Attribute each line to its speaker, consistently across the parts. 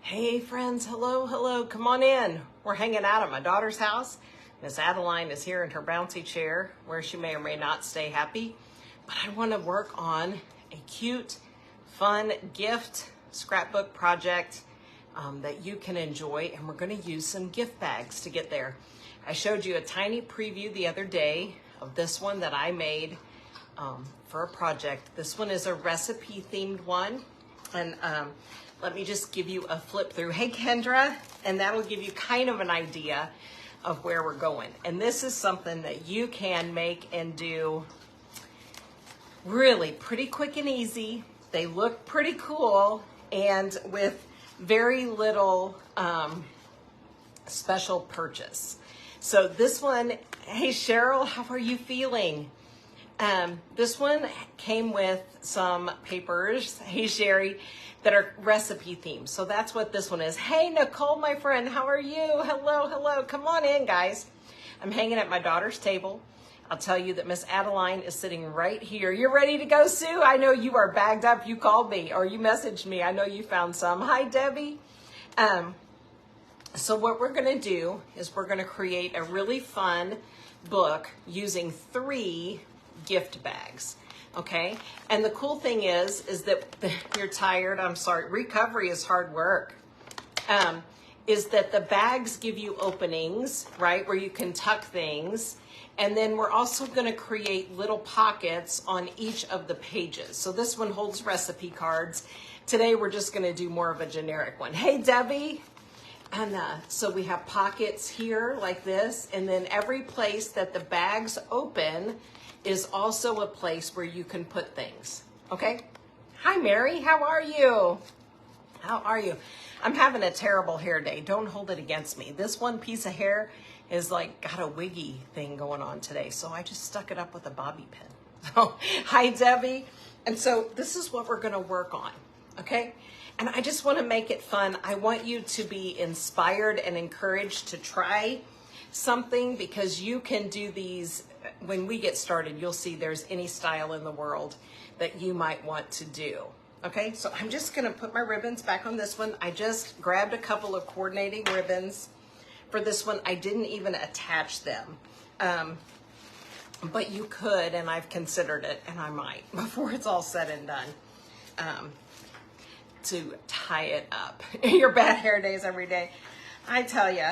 Speaker 1: Hey friends, hello, come on in. We're hanging out at my daughter's house. Miss Adeline is here in her bouncy chair where she may or may not stay happy. But I want to work on a cute, fun gift scrapbook project that you can enjoy, and we're going to use some gift bags to get there. I showed you a tiny preview the other day of this one that I made for a project. This one is a recipe themed one, and let me just give you a flip through. Hey Kendra, and that'll give you kind of an idea of where we're going. And this is something that you can make and do really pretty quick and easy. They look pretty cool and with very little special purchase. So this one, hey Cheryl, how are you feeling? This one came with some papers, hey Sherry, that are recipe themed. So that's what this one is. Hey Nicole, my friend, how are you? Hello, come on in guys. I'm hanging at my daughter's table. I'll tell you that Miss Adeline is sitting right here. You're ready to go, Sue? I know you are bagged up. You called me or you messaged me. I know you found some. Hi, Debbie. So what we're gonna do is we're gonna create a really fun book using 3 gift bags, okay? And the cool thing is that you're tired. I'm sorry, recovery is hard work. Is that the bags give you openings, right, where you can tuck things. And then we're also going to create little pockets on each of the pages. So this one holds recipe cards. Today we're just going to do more of a generic one. Hey Debbie. And so we have pockets here like this. And then every place that the bags open is also a place where you can put things. Okay? Hi Mary, how are you? How are you? I'm having a terrible hair day. Don't hold it against me. This one piece of hair is like got a wiggy thing going on today. So I just stuck it up with a bobby pin. So, hi Debbie. And so this is what we're gonna work on, okay? And I just wanna make it fun. I want you to be inspired and encouraged to try something because you can do these. When we get started, you'll see there's any style in the world that you might want to do. Okay, so I'm just gonna put my ribbons back on this one. I just grabbed a couple of coordinating ribbons. For this one, I didn't even attach them, but you could, and I've considered it, and I might, before it's all said and done, to tie it up. Your bad hair days every day. I tell you,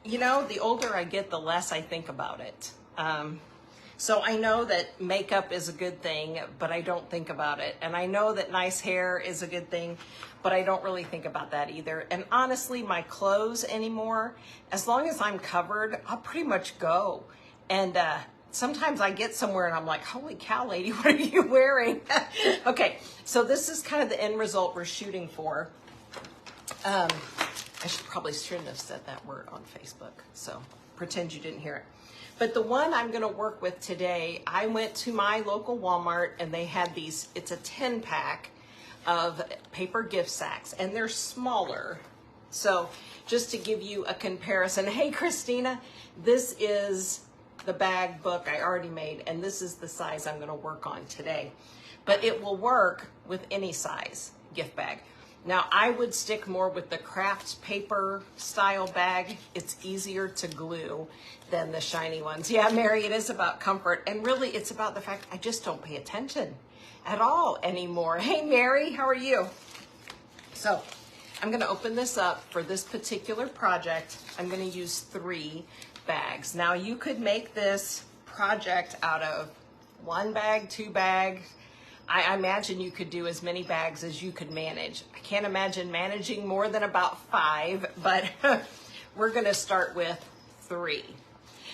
Speaker 1: you know, the older I get, the less I think about it. So I know that makeup is a good thing, but I don't think about it. And I know that nice hair is a good thing, but I don't really think about that either. And honestly, my clothes anymore, as long as I'm covered, I'll pretty much go. And sometimes I get somewhere and I'm like, holy cow, lady, what are you wearing? Okay, so this is kind of the end result we're shooting for. I shouldn't have said that word on Facebook, so pretend you didn't hear it. But the one I'm gonna work with today, I went to my local Walmart and they had these, it's a 10 pack of paper gift sacks and they're smaller. So just to give you a comparison, hey Christina, this is the bag book I already made and this is the size I'm gonna work on today. But it will work with any size gift bag. Now I would stick more with the craft paper style bag. It's easier to glue than the shiny ones. Yeah, Mary, it is about comfort. And really it's about the fact I just don't pay attention at all anymore. Hey Mary, how are you? So I'm gonna open this up for this particular project. I'm gonna use 3 bags. Now you could make this project out of 1 bag, 2 bags. I imagine you could do as many bags as you could manage. I can't imagine managing more than about 5, but we're gonna start with 3.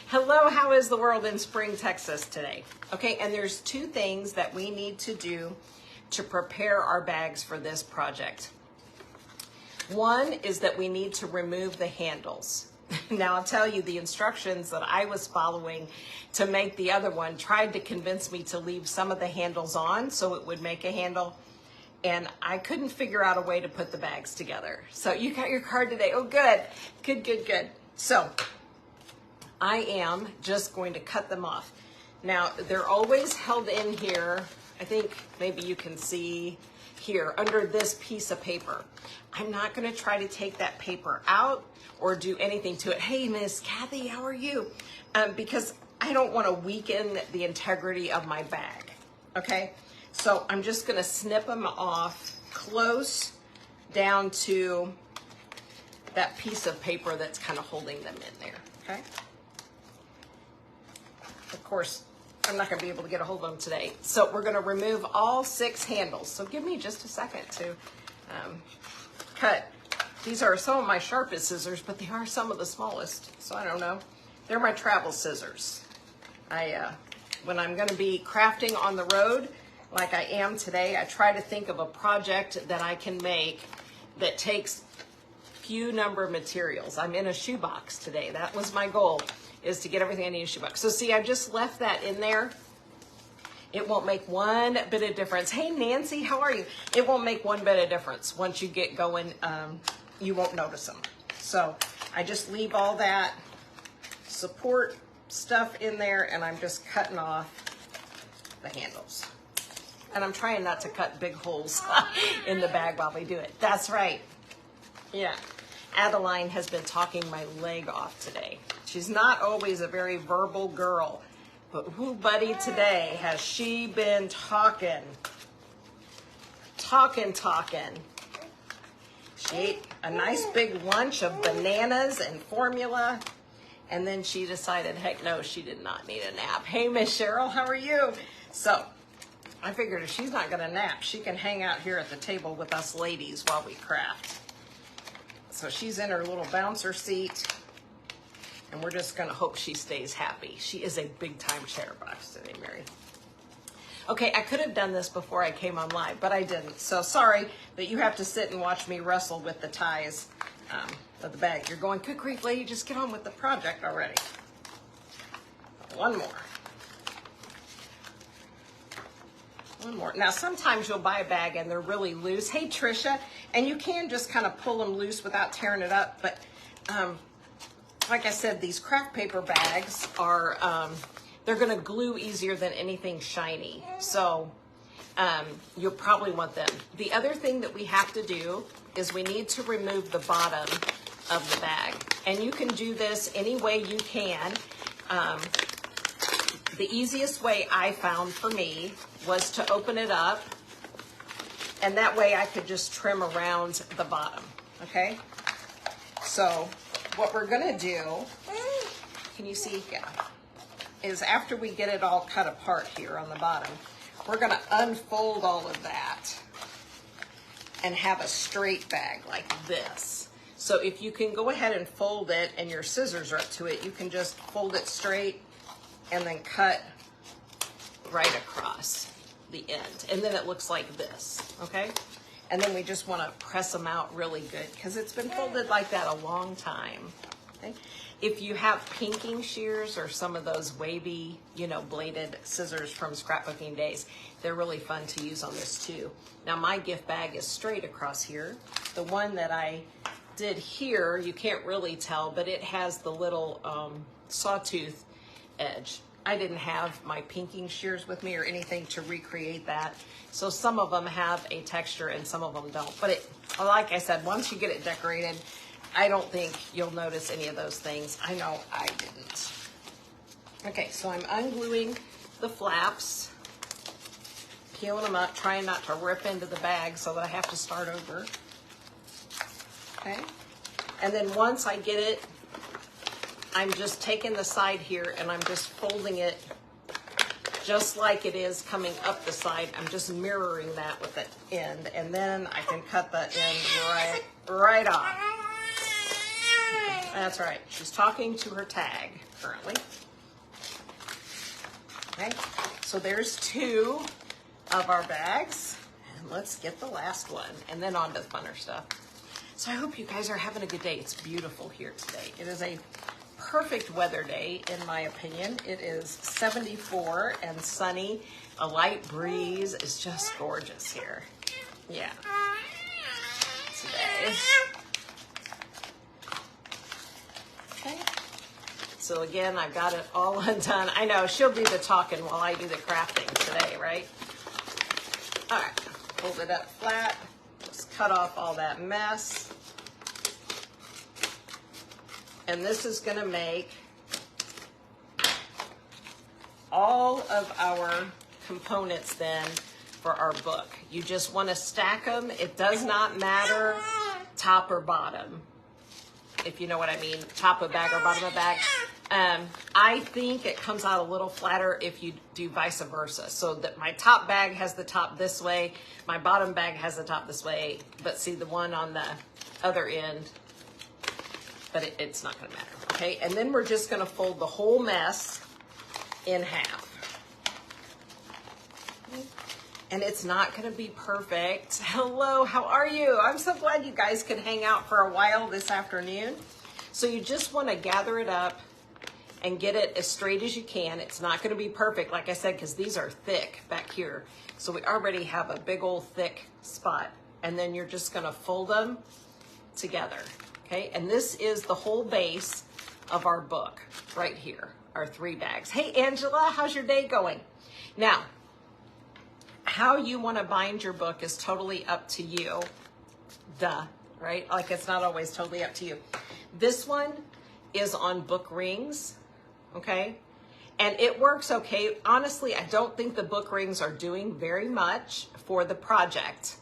Speaker 1: Hello, how is the world in Spring, Texas today? Okay, and there's 2 things that we need to do to prepare our bags for this project. One is that we need to remove the handles. Now I'll tell you, the instructions that I was following to make the other one tried to convince me to leave some of the handles on so it would make a handle. And I couldn't figure out a way to put the bags together. So you got your card today. Oh, good. Good. So I am just going to cut them off. Now they're always held in here I think maybe you can see here under this piece of paper. I'm not going to try to take that paper out or do anything to it. Hey, Miss Kathy, how are you? Because I don't want to weaken the integrity of my bag, okay? So I'm just going to snip them off close down to that piece of paper that's kind of holding them in there, okay? Of course, I'm not going to be able to get a hold of them today. So we're going to remove all 6 handles. So give me just a second to cut. These are some of my sharpest scissors, but they are some of the smallest. So I don't know. They're my travel scissors. When I'm going to be crafting on the road, like I am today, I try to think of a project that I can make that takes few number of materials. I'm in a shoebox today. That was my goal, is to get everything I need in a shoebox. So see, I just left that in there. It won't make one bit of difference. Hey, Nancy, how are you? It won't make one bit of difference. Once you get going, you won't notice them. So I just leave all that support stuff in there, and I'm just cutting off the handles. And I'm trying not to cut big holes in the bag while we do it. That's right. Yeah. Adeline has been talking my leg off today. She's not always a very verbal girl, but whoo, buddy, today has she been talking. Talking. She ate a nice big lunch of bananas and formula, and then she decided, heck no, she did not need a nap. Hey, Miss Cheryl, how are you? So I figured if she's not gonna nap, she can hang out here at the table with us ladies while we craft. So she's in her little bouncer seat, and we're just gonna hope she stays happy. She is a big time chatterbox today, Mary. Okay, I could have done this before I came on live, but I didn't. So sorry that you have to sit and watch me wrestle with the ties of the bag. You're going, good grief, lady, just get on with the project already. One more. Now, sometimes you'll buy a bag and they're really loose. Hey, Trisha, and you can just kind of pull them loose without tearing it up. But like I said, these craft paper bags are, they're going to glue easier than anything shiny. So you'll probably want them. The other thing that we have to do is we need to remove the bottom of the bag. And you can do this any way you can. The easiest way I found for me was to open it up, and that way I could just trim around the bottom, okay? So what we're gonna do, can you see? Yeah, is after we get it all cut apart here on the bottom, we're gonna unfold all of that and have a straight bag like this. So if you can go ahead and fold it and your scissors are up to it, you can just fold it straight and then cut right across the end. And then it looks like this, okay? And then we just want to press them out really good because it's been folded like that a long time, okay? If you have pinking shears or some of those wavy, you know, bladed scissors from scrapbooking days, they're really fun to use on this too. Now my gift bag is straight across here. The one that I did here, you can't really tell, but it has the little sawtooth edge. I didn't have my pinking shears with me or anything to recreate that. So some of them have a texture and some of them don't. But it, like I said, once you get it decorated, I don't think you'll notice any of those things. I know I didn't. Okay, so I'm ungluing the flaps, peeling them up, trying not to rip into the bag so that I have to start over. Okay, and then once I get it, I'm just taking the side here and I'm just folding it just like it is coming up the side. I'm just mirroring that with the end, and then I can cut the end right off. That's right. She's talking to her tag currently. Okay, so there's 2 of our bags, and let's get the last one, and then on to the funner stuff. So I hope you guys are having a good day. It's beautiful here today. It is a perfect weather day, in my opinion. It is 74 and sunny. A light breeze is just gorgeous here. Yeah. Today. Okay. So again, I've got it all undone. I know she'll do the talking while I do the crafting today, right? All right, hold it up flat. Just cut off all that mess. And this is gonna make all of our components then for our book. You just wanna stack them. It does not matter top or bottom, if you know what I mean, top of bag or bottom of bag. I think it comes out a little flatter if you do vice versa. So that my top bag has the top this way, my bottom bag has the top this way, but see the one on the other end, but it's not gonna matter, okay? And then we're just gonna fold the whole mess in half. And it's not gonna be perfect. Hello, how are you? I'm so glad you guys could hang out for a while this afternoon. So you just wanna gather it up and get it as straight as you can. It's not gonna be perfect, like I said, because these are thick back here. So we already have a big old thick spot. And then you're just gonna fold them together, okay? And this is the whole base of our book right here, our 3 bags. Hey, Angela, how's your day going? Now, how you wanna bind your book is totally up to you. Duh, right? Like it's not always totally up to you. This one is on book rings, okay? And it works okay. Honestly, I don't think the book rings are doing very much for the project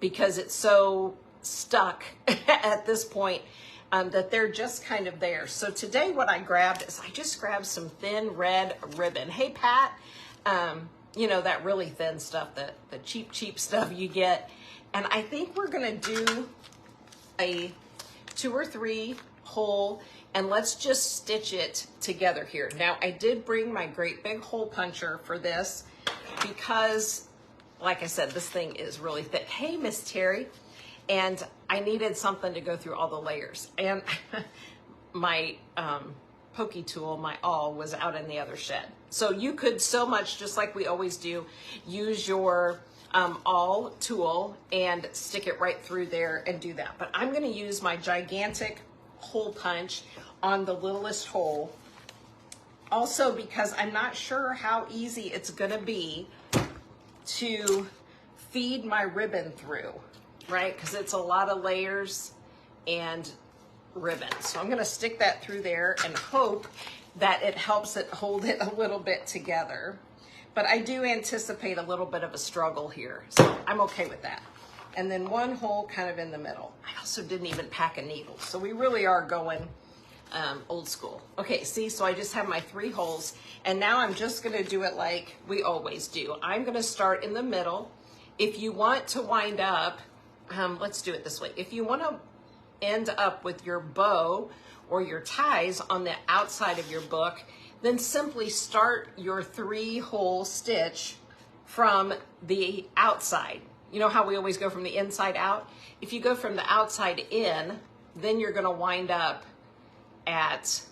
Speaker 1: because it's so stuck at this point that they're just kind of there. So today what I grabbed is I just grabbed some thin red ribbon. Hey, Pat, you know, that really thin stuff, the cheap stuff you get. And I think we're gonna do a 2 or 3 hole, and let's just stitch it together here. Now, I did bring my great big hole puncher for this because, like I said, this thing is really thick. Hey, Miss Terry. And I needed something to go through all the layers. And my pokey tool, my awl, was out in the other shed. So you could so much, just like we always do, use your awl tool and stick it right through there and do that. But I'm gonna use my gigantic hole punch on the littlest hole. Also because I'm not sure how easy it's gonna be to feed my ribbon through, right? Because it's a lot of layers and ribbon. So I'm gonna stick that through there and hope that it helps it hold it a little bit together. But I do anticipate a little bit of a struggle here, so I'm okay with that. And then 1 hole kind of in the middle. I also didn't even pack a needle, so we really are going old school. Okay, see, so I just have my 3 holes, and now I'm just gonna do it like we always do. I'm gonna start in the middle. If you want to wind up, let's do it this way. If you wanna end up with your bow or your ties on the outside of your book, then simply start your 3-hole stitch from the outside. You know how we always go from the inside out? If you go from the outside in, then you're gonna wind up at,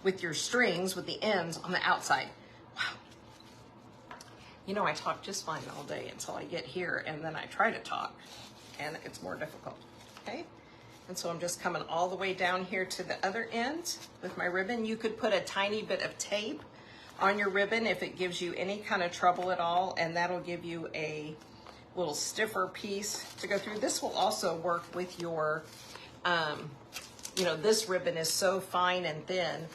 Speaker 1: with your strings, with the ends on the outside. Wow. You know, I talk just fine all day until I get here, and then I try to talk, and it's more difficult, okay? And so I'm just coming all the way down here to the other end with my ribbon. You could put a tiny bit of tape on your ribbon if it gives you any kind of trouble at all, and that'll give you a little stiffer piece to go through. This will also work with your, you know, this ribbon is so fine and thin,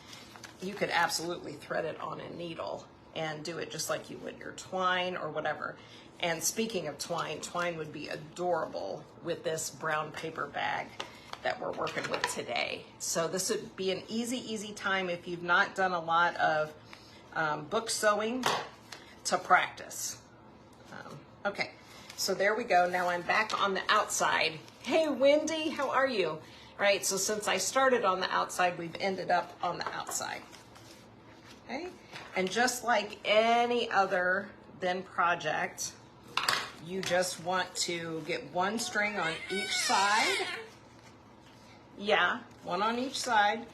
Speaker 1: you could absolutely thread it on a needle and do it just like you would your twine or whatever. And speaking of twine, twine would be adorable with this brown paper bag that we're working with today. So this would be an easy time if you've not done a lot of book sewing to practice. Okay, so there we go. Now I'm back on the outside. Hey, Wendy, how are you? Right, so since I started on the outside, we've ended up on the outside. Okay, and just like any other then project, you just want to get 1 string on each side. Yeah, 1 on each side.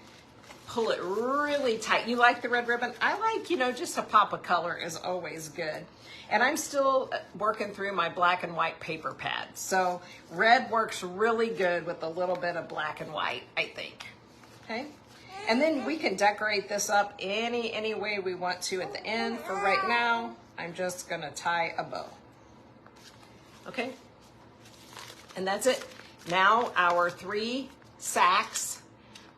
Speaker 1: Pull it really tight. You like the red ribbon? I like, you know, just a pop of color is always good. And I'm still working through my black and white paper pad. So red works really good with a little bit of black and white, I think. Okay? And then we can decorate this up any way we want to at the end. For right now, I'm just gonna tie a bow. Okay, and that's it. Now our 3 sacks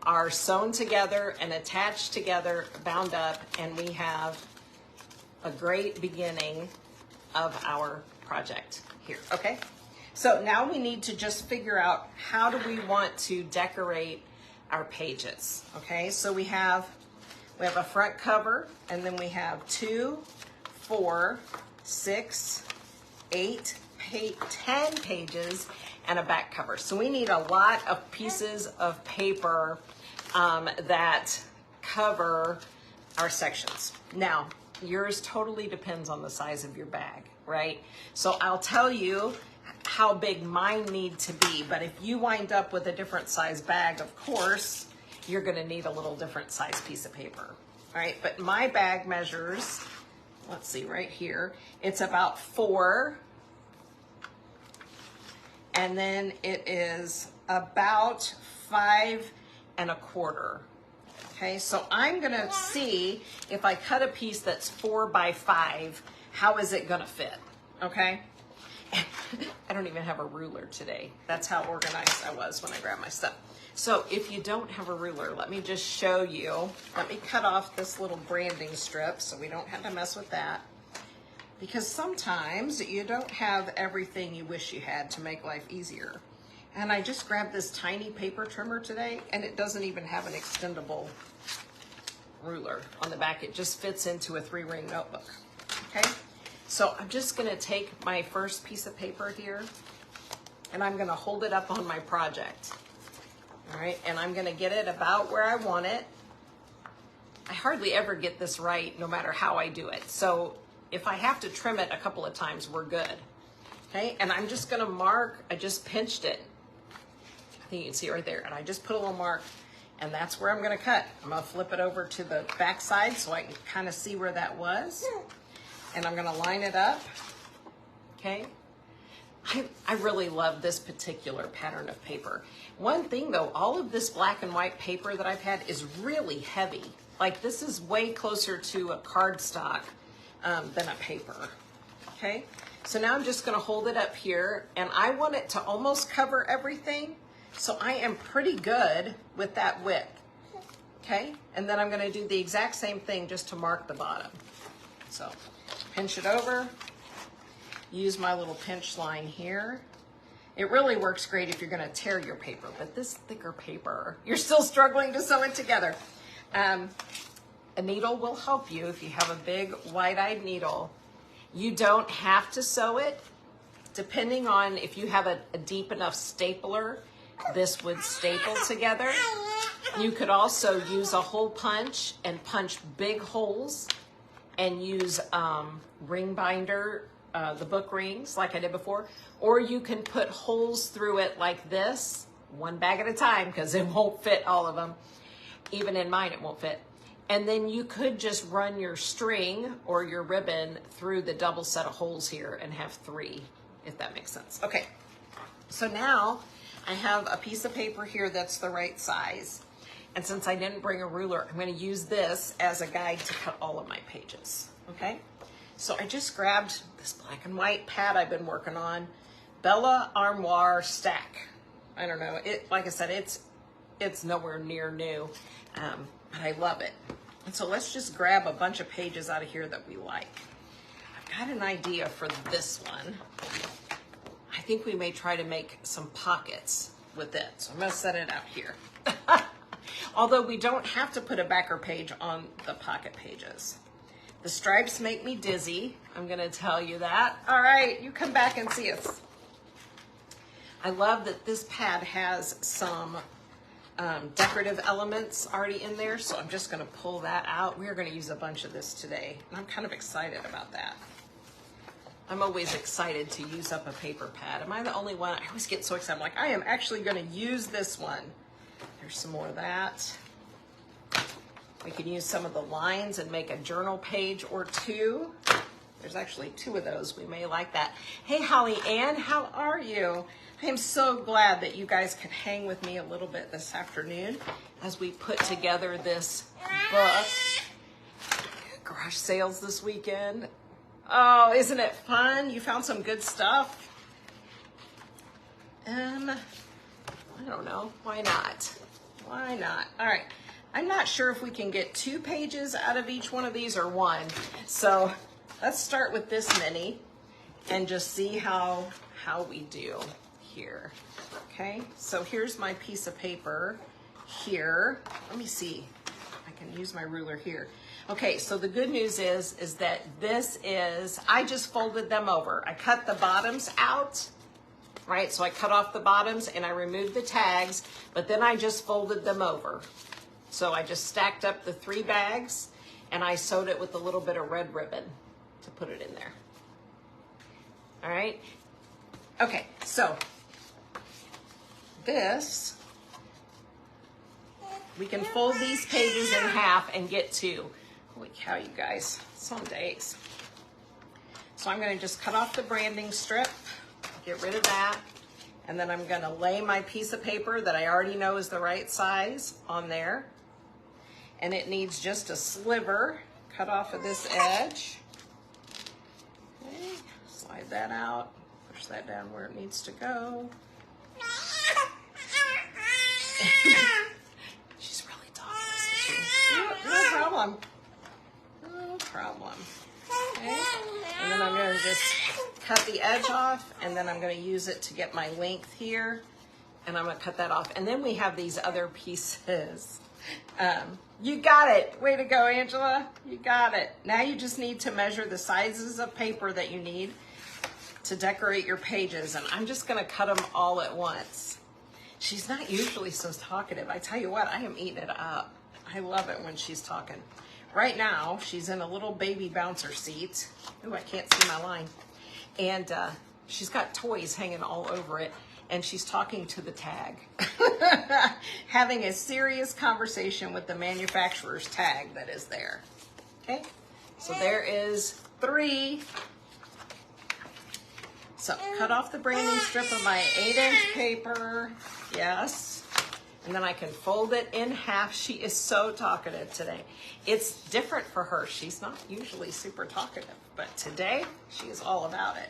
Speaker 1: are sewn together and attached together, bound up, and we have a great beginning of our project here, okay? So now we need to just figure out how do we want to decorate our pages, okay? So we have a front cover, and then we have 2, 4, 6, 8, 10 pages, and a back cover. So we need a lot of pieces of paper that cover our sections. Now, yours totally depends on the size of your bag, right? So I'll tell you how big mine need to be, but if you wind up with a different size bag, of course, you're gonna need a little different size piece of paper, all right? But my bag measures, let's see, right here, it's about 4, and then it is about 5 1/4. Okay, so I'm gonna see if I cut a piece that's 4 by 5, how is it gonna fit, okay? I don't even have a ruler today. That's how organized I was when I grabbed my stuff. So if you don't have a ruler, let me just show you. Let me cut off this little branding strip so we don't have to mess with that. Because sometimes you don't have everything you wish you had to make life easier. And I just grabbed this tiny paper trimmer today, and it doesn't even have an extendable ruler on the back. It just fits into a 3-ring notebook, okay? So I'm just gonna take my first piece of paper here, and I'm gonna hold it up on my project, all right? And I'm gonna get it about where I want it. I hardly ever get this right, no matter how I do it. So if I have to trim it a couple of times, we're good, okay? And I'm just gonna mark, I just pinched it. I think you can see it right there. And I just put a little mark, and that's where I'm gonna cut. I'm gonna flip it over to the back side so I can kind of see where that was. And I'm gonna line it up, okay? I really love this particular pattern of paper. One thing though, all of this black and white paper that I've had is really heavy. Like this is way closer to a cardstock than a paper, okay? So now I'm just gonna hold it up here, and I want it to almost cover everything. So I am pretty good with that width, okay? And then I'm gonna do the exact same thing just to mark the bottom. So pinch it over, use my little pinch line here. It really works great if you're gonna tear your paper, but this thicker paper, you're still struggling to sew it together. A needle will help you if you have a big wide-eyed needle. You don't have to sew it. Depending on if you have a deep enough stapler, this would staple together. You could also use a hole punch and punch big holes and use ring binder, the book rings like I did before, or you can put holes through it like this, one bag at a time, because it won't fit all of them. Even in mine, it won't fit. And then you could just run your string or your ribbon through the double set of holes here and have 3, if that makes sense. Okay, so now I have a piece of paper here that's the right size. And since I didn't bring a ruler, I'm gonna use this as a guide to cut all of my pages, okay? So I just grabbed this black and white pad I've been working on, Bella Armoire Stack. I don't know, like I said, it's nowhere near new, but I love it. And so let's just grab a bunch of pages out of here that we like. I've got an idea for this one. I think we may try to make some pockets with it. So I'm gonna set it out here. Although we don't have to put a backer page on the pocket pages. The stripes make me dizzy, I'm gonna tell you that. All right, you come back and see us. I love that this pad has some decorative elements already in there, so I'm just gonna pull that out. We are gonna use a bunch of this today, and I'm kind of excited about that. I'm always excited to use up a paper pad. Am I the only one? I always get so excited. I'm like, I am actually gonna use this one. There's some more of that. We can use some of the lines and make a journal page or 2. There's actually 2 of those. We may like that. Hey, Holly Ann, how are you? I am so glad that you guys can hang with me a little bit this afternoon as we put together this book. Garage sales this weekend. Oh, isn't it fun? You found some good stuff. I don't know. Why not? Why not? All right. I'm not sure if we can get 2 pages out of each one of these or 1. So let's start with this many and just see how we do here. Okay, so here's my piece of paper here. Let me see. I can use my ruler here. Okay, so the good news is that this is, I just folded them over. I cut the bottoms out, right? So I cut off the bottoms and I removed the tags, but then I just folded them over. So I just stacked up the 3 bags and I sewed it with a little bit of red ribbon to put it in there. All right. Okay, so this, we can fold these pages in half and get 2. Holy cow, you guys, some days. So I'm gonna just cut off the branding strip, get rid of that, and then I'm gonna lay my piece of paper that I already know is the right size on there. And it needs just a sliver cut off of this edge. Okay, slide that out, push that down where it needs to go. She's really talking, isn't she? No problem. No problem. Okay. And then I'm going to just cut the edge off, and then I'm going to use it to get my length here. And I'm going to cut that off. And then we have these other pieces. You got it. Way to go, Angela. You got it. Now you just need to measure the sizes of paper that you need to decorate your pages. And I'm just going to cut them all at once. She's not usually so talkative. I tell you what, I am eating it up. I love it when she's talking. Right now, she's in a little baby bouncer seat. Ooh, I can't see my line. And she's got toys hanging all over it. And she's talking to the tag. Having a serious conversation with the manufacturer's tag that is there. Okay, so there is 3. So cut off the branding strip of my 8-inch paper. Yes. And then I can fold it in half. She is so talkative today. It's different for her. She's not usually super talkative, but today she is all about it.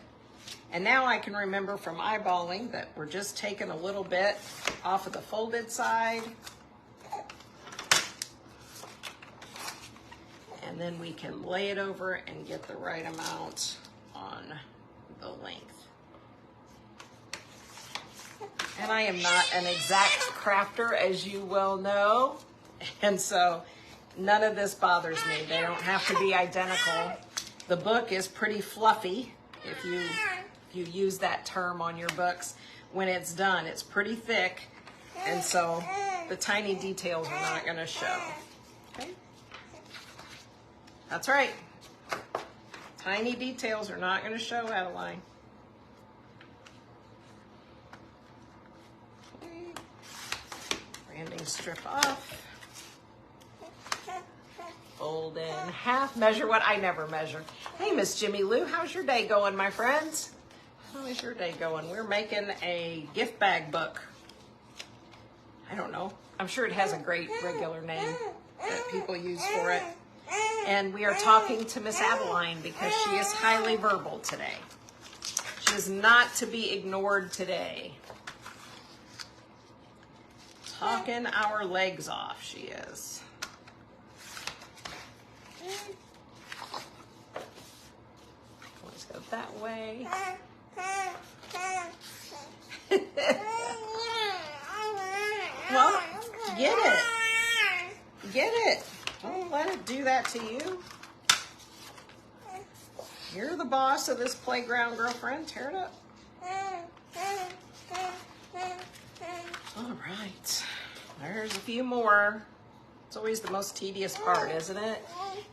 Speaker 1: And now I can remember from eyeballing that we're just taking a little bit off of the folded side. And then we can lay it over and get the right amount on the length. And I am not an exact crafter, as you well know. And so none of this bothers me. They don't have to be identical. The book is pretty fluffy, if you use that term on your books. When it's done, it's pretty thick. And so the tiny details are not going to show. Okay? That's right. Tiny details are not going to show, Adeline. Branding strip off. Fold in half. Measure what? I never measure. Hey, Miss Jimmy Lou, how's your day going, my friends? How is your day going? We're making a gift bag book. I don't know. I'm sure it has a great regular name that people use for it. And we are talking to Miss Adeline because she is highly verbal today. She is not to be ignored today. Talking our legs off, she is. Let's go that way. Well, get it. Get it. Don't let it do that to you. You're the boss of this playground, girlfriend. Tear it up. All right. There's a few more. It's always the most tedious part, isn't it?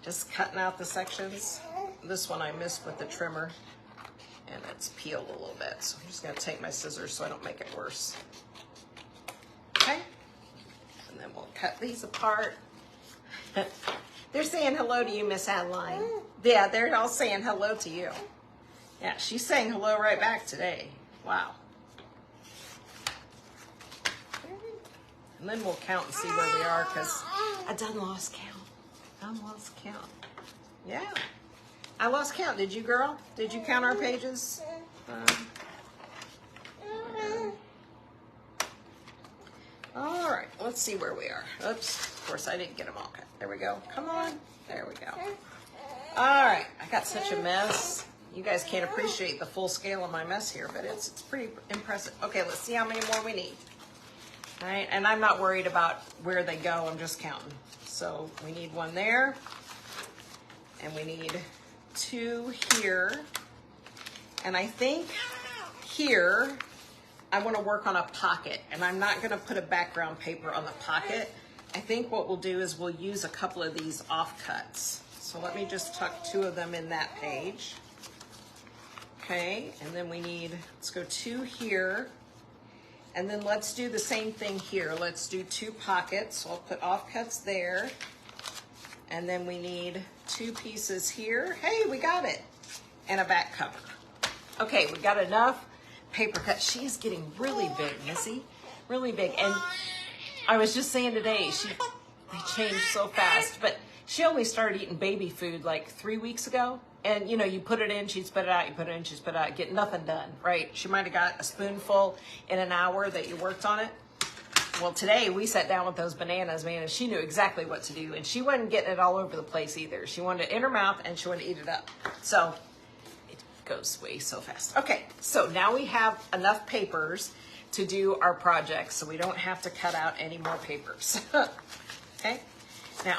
Speaker 1: Just cutting out the sections. This one I missed with the trimmer. And it's peeled a little bit. So I'm just going to take my scissors so I don't make it worse. Okay. And then we'll cut these apart. They're saying hello to you, Miss Adeline. Yeah, they're all saying hello to you. Yeah, she's saying hello right back today. Wow. And then we'll count and see where we are because I done lost count. I lost count. Yeah. I lost count. Did you, girl? Did you count our pages? All right, let's see where we are. Oops, of course I didn't get them all cut. There we go. Come on. There we go. All right, I got such a mess. You guys can't appreciate the full scale of my mess here, but it's pretty impressive. Okay, let's see how many more we need. All right, and I'm not worried about where they go. I'm just counting. So we need one there, and we need 2 here. And I think here, I want to work on a pocket, and I'm not going to put a background paper on the pocket. I think what we'll do is we'll use a couple of these offcuts. So let me just tuck 2 of them in that page. Okay, and then we need, let's go 2 here. And then let's do the same thing here. Let's do 2 pockets. So I'll put offcuts there. And then we need 2 pieces here. Hey, we got it. And a back cover. Okay, we got enough paper cut. She is getting really big, Missy. Really big. And I was just saying today, they changed so fast. But she only started eating baby food like 3 weeks ago. And you know, you put it in, she'd spit it out, you put it in, she'd spit it out, get nothing done, right? She might have got a spoonful in an hour that you worked on it. Well, today we sat down with those bananas, man, and she knew exactly what to do. And she wasn't getting it all over the place either. She wanted it in her mouth and she wanted to eat it up. So it goes way so fast. Okay, so now we have enough papers to do our project, so we don't have to cut out any more papers. Okay, now,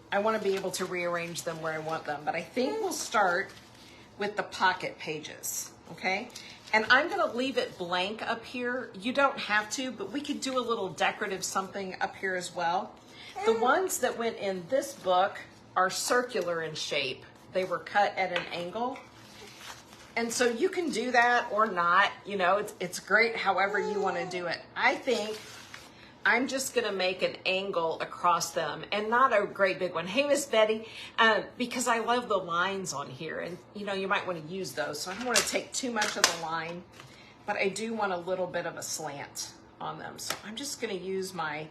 Speaker 1: I want to be able to rearrange them where I want them, but I think we'll start with the pocket pages, okay? And I'm going to leave it blank up here. You don't have to, but we could do a little decorative something up here as well. The ones that went in this book are circular in shape. They were cut at an angle. And so you can do that or not, you know, it's great however you want to do it. I think I'm just going to make an angle across them and not a great big one. Hey, Miss Betty, because I love the lines on here and, you know, you might want to use those. So I don't want to take too much of the line, but I do want a little bit of a slant on them. So I'm just going to use my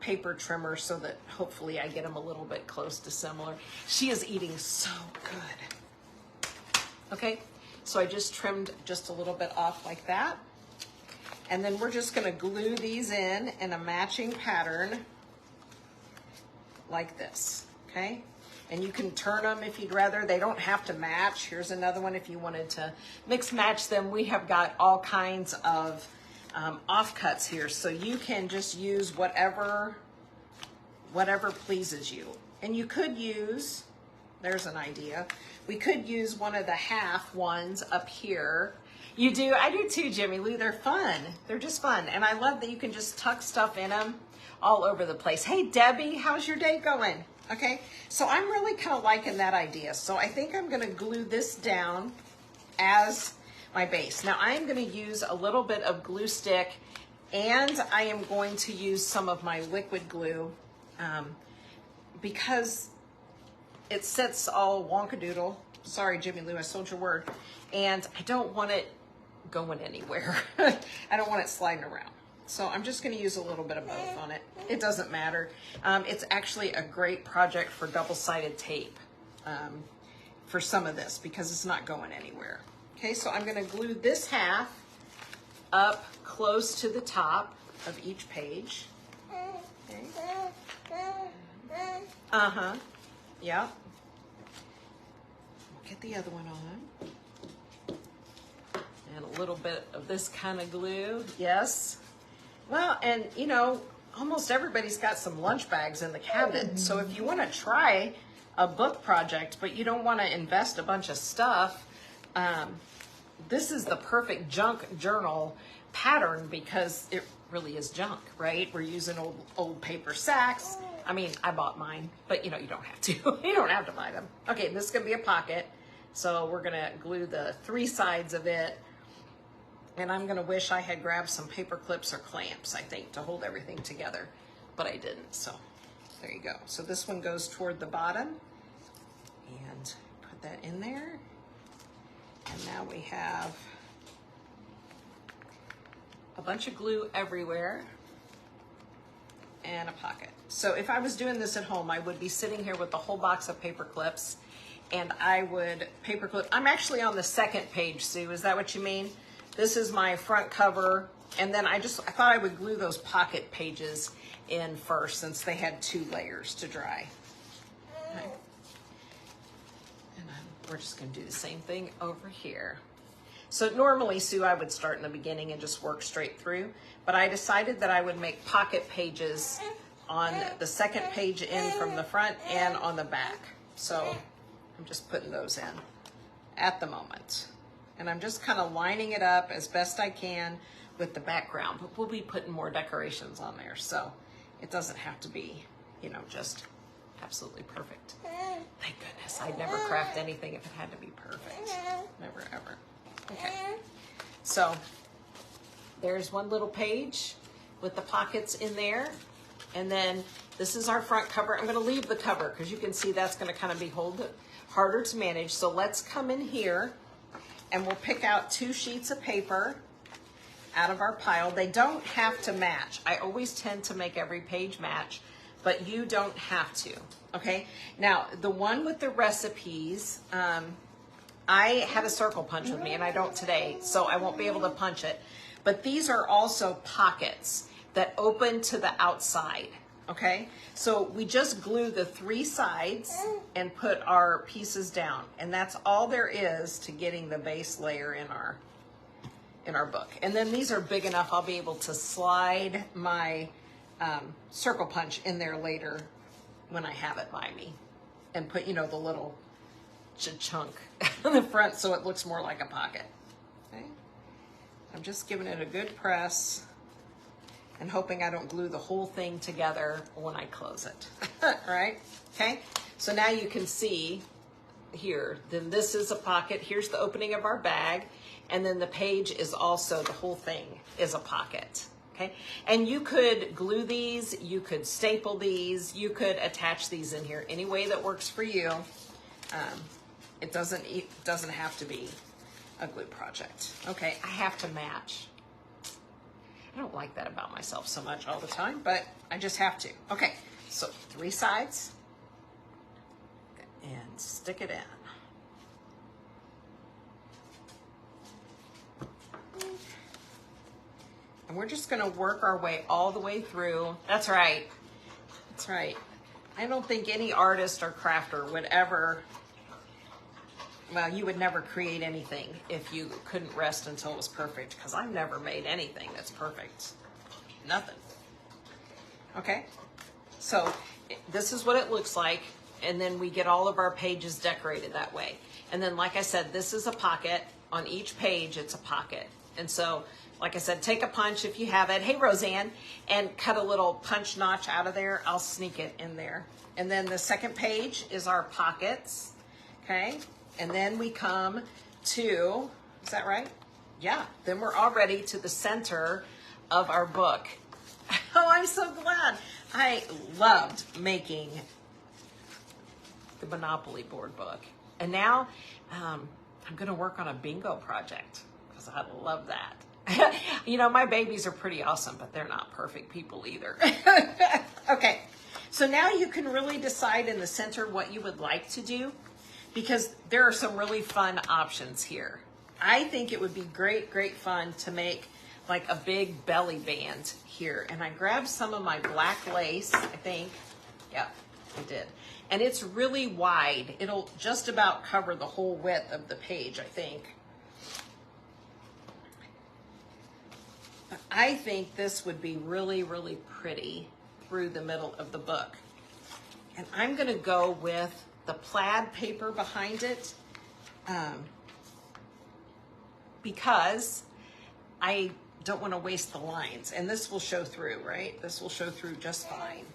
Speaker 1: paper trimmer so that hopefully I get them a little bit close to similar. She is eating so good. Okay, so I just trimmed just a little bit off like that. And then we're just going to glue these in a matching pattern like this, okay? And you can turn them if you'd rather. They don't have to match. Here's another one if you wanted to mix match them. We have got all kinds of offcuts here, so you can just use whatever pleases you. And you could use, there's an idea, we could use one of the half ones up here. You do? I do too, Jimmy Lou. They're fun. They're just fun. And I love that you can just tuck stuff in them all over the place. Hey, Debbie, how's your day going? Okay, so I'm really kind of liking that idea. So I think I'm going to glue this down as my base. Now I'm going to use a little bit of glue stick and I am going to use some of my liquid glue because it sits all wonkadoodle. Sorry, Jimmy Lou, I sold your word. And I don't want it going anywhere. I don't want it sliding around. So I'm just going to use a little bit of both on it. It doesn't matter. It's actually a great project for double-sided tape for some of this because it's not going anywhere. Okay, so I'm going to glue this half up close to the top of each page. Okay. Uh-huh. Yeah. Get the other one on. And a little bit of this kind of glue. Yes. Well, and you know, almost everybody's got some lunch bags in the cabinet. So if you want to try a book project, but you don't want to invest a bunch of stuff, this is the perfect junk journal pattern because it really is junk, right? We're using old paper sacks. I mean, I bought mine, but you know, you don't have to. You don't have to buy them. Okay, this is gonna be a pocket. So we're gonna glue the 3 sides of it. And I'm gonna wish I had grabbed some paper clips or clamps, I think, to hold everything together, but I didn't, so there you go. So this one goes toward the bottom and put that in there. And now we have a bunch of glue everywhere and a pocket. So if I was doing this at home, I would be sitting here with a whole box of paper clips and I would paper clip. I'm actually on the second page, Sue. Is that what you mean? This is my front cover, and then I thought I would glue those pocket pages in first since they had 2 layers to dry. Okay. And we're just going to do the same thing over here. So normally, Sue, I would start in the beginning and just work straight through, but I decided that I would make pocket pages on the second page in from the front and on the back. So I'm just putting those in at the moment. And I'm just kind of lining it up as best I can with the background, but we'll be putting more decorations on there. So it doesn't have to be, you know, just absolutely perfect. Thank goodness. I'd never craft anything if it had to be perfect. Never, ever. Okay. So there's one little page with the pockets in there. And then this is our front cover. I'm going to leave the cover because you can see that's going to kind of be harder to manage. So let's come in here and we'll pick out 2 sheets of paper out of our pile. They don't have to match. I always tend to make every page match, but you don't have to. Okay. Now the one with the recipes, I had a circle punch with me and I don't today, so I won't be able to punch it. But these are also pockets that open to the outside, okay? So we just glue the 3 sides and put our pieces down. And that's all there is to getting the base layer in our book. And then these are big enough, I'll be able to slide my circle punch in there later when I have it by me. And put, you know, the little chunk on the front so it looks more like a pocket. Okay. I'm just giving it a good press and hoping I don't glue the whole thing together when I close it. Right? Okay. So now you can see here, then this is a pocket. Here's the opening of our bag. And then the page is also, the whole thing is a pocket. Okay. And you could glue these, you could staple these, you could attach these in here any way that works for you. It doesn't have to be a glue project. Okay, I have to match. I don't like that about myself so much all the time, but I just have to. Okay, so 3 sides and stick it in. And we're just gonna work our way all the way through. That's right, that's right. I don't think any artist or crafter would ever, well, you would never create anything if you couldn't rest until it was perfect, because I've never made anything that's perfect. Nothing. Okay, so this is what it looks like, and then we get all of our pages decorated that way. And then, like I said, this is a pocket. On each page, it's a pocket. And so, like I said, take a punch if you have it. Hey, Roseanne, and cut a little punch notch out of there. I'll sneak it in there. And then the second page is our pockets, okay? And then we come to, is that right? Yeah, then we're already to the center of our book. Oh, I'm so glad. I loved making the Monopoly board book. And now I'm going to work on a bingo project because I love that. You know, my babies are pretty awesome, but they're not perfect people either. Okay, so now you can really decide in the center what you would like to do, because there are some really fun options here. I think it would be great fun to make like a big belly band here. And I grabbed some of my black lace, I think. Yep, I did. And it's really wide. It'll just about cover the whole width of the page, I think. But I think this would be really pretty through the middle of the book. And I'm gonna go with the plaid paper behind it because I don't want to waste the lines, and this will show through, right? This will show through just fine.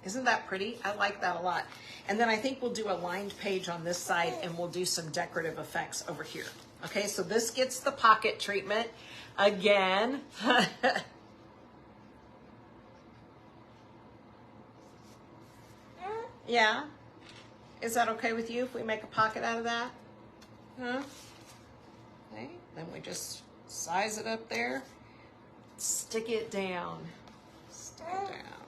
Speaker 1: Isn't that pretty? I like that a lot. And then I think we'll do a lined page on this side, and we'll do some decorative effects over here. Okay, so this gets the pocket treatment again. Yeah. Is that okay with you if we make a pocket out of that? Huh? Okay. Then we just size it up there. Stick it down. Stick it down.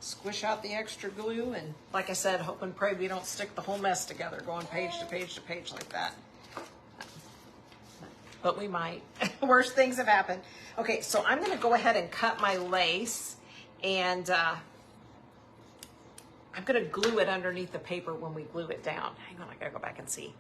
Speaker 1: squish out the extra glue, and like I said, hope and pray we don't stick the whole mess together, going page to page to page like that. But we might. Worse things have happened. Okay, so I'm gonna go ahead and cut my lace, and I'm gonna glue it underneath the paper when we glue it down. Hang on, I gotta go back and see.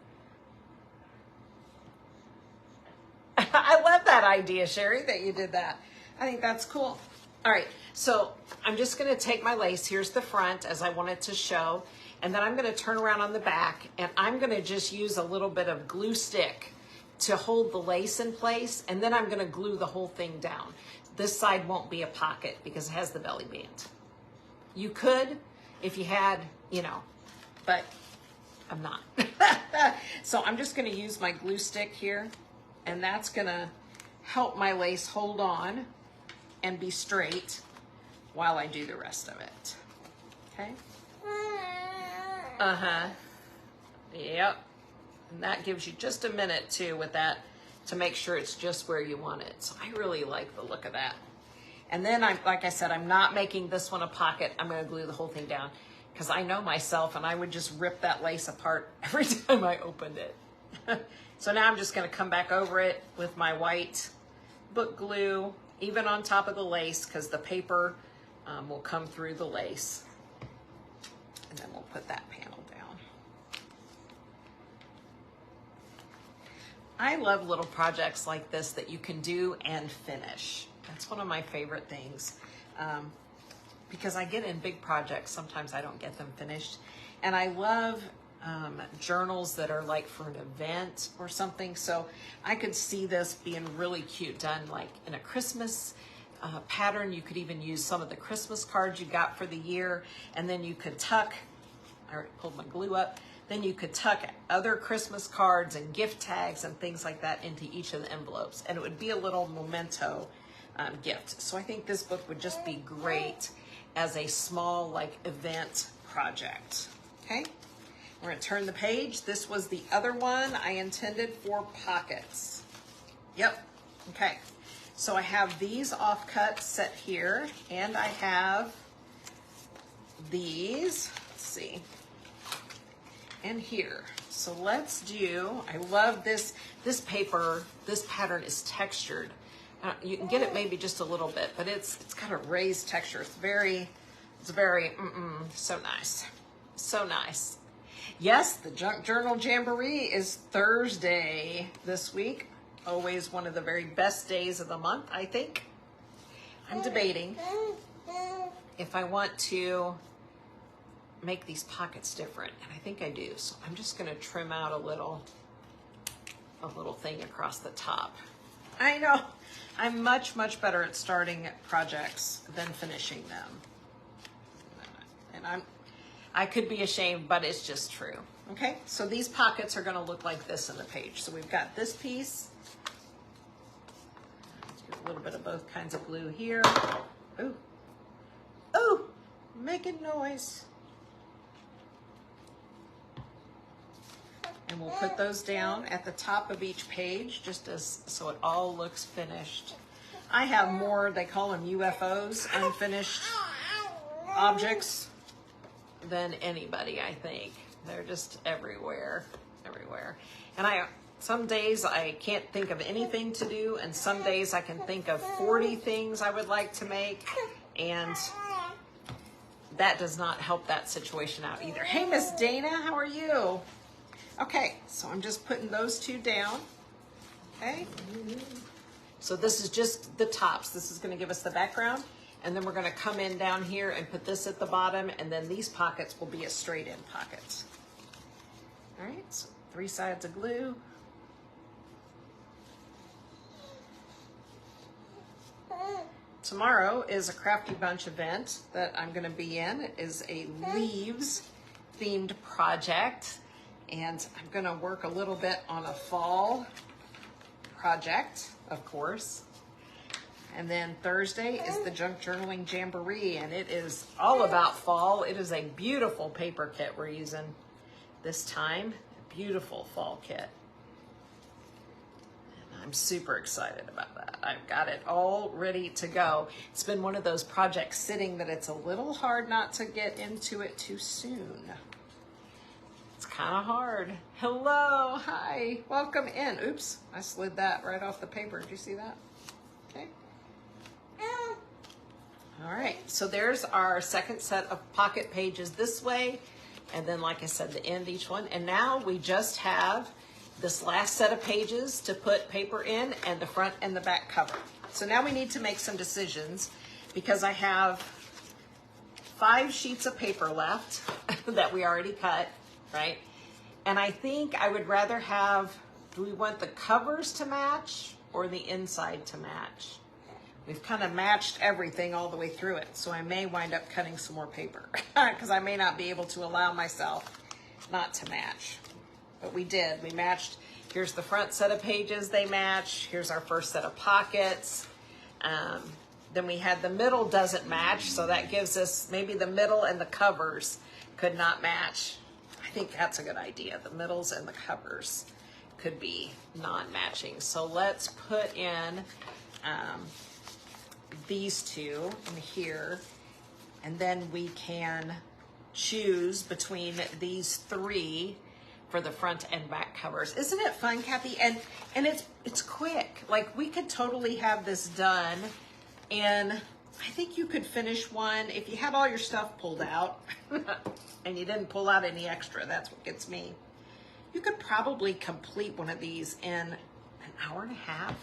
Speaker 1: I love that idea, Sherry, that you did that. I think that's cool. All right, so I'm just gonna take my lace, here's the front as I wanted to show, and then I'm gonna turn around on the back, and I'm gonna just use a little bit of glue stick to hold the lace in place, and then I'm gonna glue the whole thing down. This side won't be a pocket because it has the belly band. You could if you had, you know, but I'm not. So I'm just gonna use my glue stick here, and that's gonna help my lace hold on and be straight while I do the rest of it. Okay? Uh-huh. Yep. And that gives you just a minute too with that to make sure it's just where you want it. So I really like the look of that. And then like I said, I'm not making this one a pocket. I'm gonna glue the whole thing down because I know myself and I would just rip that lace apart every time I opened it. So now I'm just gonna come back over it with my white book glue, even on top of the lace, because the paper will come through the lace. And then we'll put that panel down. I love little projects like this that you can do and finish. That's one of my favorite things. Because I get in big projects, sometimes I don't get them finished. And I love journals that are like for an event or something. So I could see this being really cute, done like in a Christmas pattern. You could even use some of the Christmas cards you got for the year, and then you could tuck, I already pulled my glue up, then you could tuck other Christmas cards and gift tags and things like that into each of the envelopes, and it would be a little memento gift. So I think this book would just be great as a small like event project. Okay, we're gonna turn the page. This was the other one I intended for pockets. Yep, okay. So I have these offcuts set here, and I have these, let's see, and here. So let's do, I love this paper, this pattern is textured. You can get it maybe just a little bit, but it's got a raised texture. It's very, so nice, so nice. Yes, the Junk Journal Jamboree is Thursday this week. Always one of the very best days of the month, I think. I'm debating if I want to make these pockets different, and I think I do. So I'm just gonna trim out a little thing across the top. I know, I'm much better at starting projects than finishing them. And I could be ashamed, but it's just true. Okay, so these pockets are gonna look like this in the page. So we've got this piece. A little bit of both kinds of glue here. Ooh, ooh, making noise. And we'll put those down at the top of each page, just as so it all looks finished. I have more, they call them UFOs, unfinished objects, than anybody, I think. They're just everywhere, everywhere. And some days I can't think of anything to do, and some days I can think of 40 things I would like to make, and that does not help that situation out either. Hey, Miss Dana, how are you? Okay, so I'm just putting those two down, okay? So this is just the tops. This is gonna give us the background, and then we're gonna come in down here and put this at the bottom, and then these pockets will be a straight in pocket. All right, so 3 sides of glue. Tomorrow is a Crafty Bunch event that I'm gonna be in. It is a leaves themed project, and I'm gonna work a little bit on a fall project, of course. And then Thursday is the Junk Journaling Jamboree, and it is all about fall. It is a beautiful paper kit we're using this time. A beautiful fall kit. And I'm super excited about that. I've got it all ready to go. It's been one of those projects sitting that it's a little hard not to get into it too soon. It's kind of hard. Hello, hi, welcome in. Oops, I slid that right off the paper. Did you see that? Okay. All right, so there's our second set of pocket pages this way. And then, like I said, the end each one. And now we just have this last set of pages to put paper in and the front and the back cover. So now we need to make some decisions because I have 5 sheets of paper left that we already cut, right? And I think I would rather have, do we want the covers to match or the inside to match? We've kind of matched everything all the way through it, so I may wind up cutting some more paper because I may not be able to allow myself not to match. But we did. We matched. Here's the front set of pages. They match. Here's our first set of pockets. Then we had the middle doesn't match, so that gives us maybe the middle and the covers could not match. I think that's a good idea. The middles and the covers could be non-matching. So let's put in these two in here, and then we can choose between these 3 for the front and back covers. Isn't it fun, Kathy? And it's quick. Like, we could totally have this done, and I think you could finish one if you had all your stuff pulled out and you didn't pull out any extra. That's what gets me. You could probably complete one of these in an hour and a half.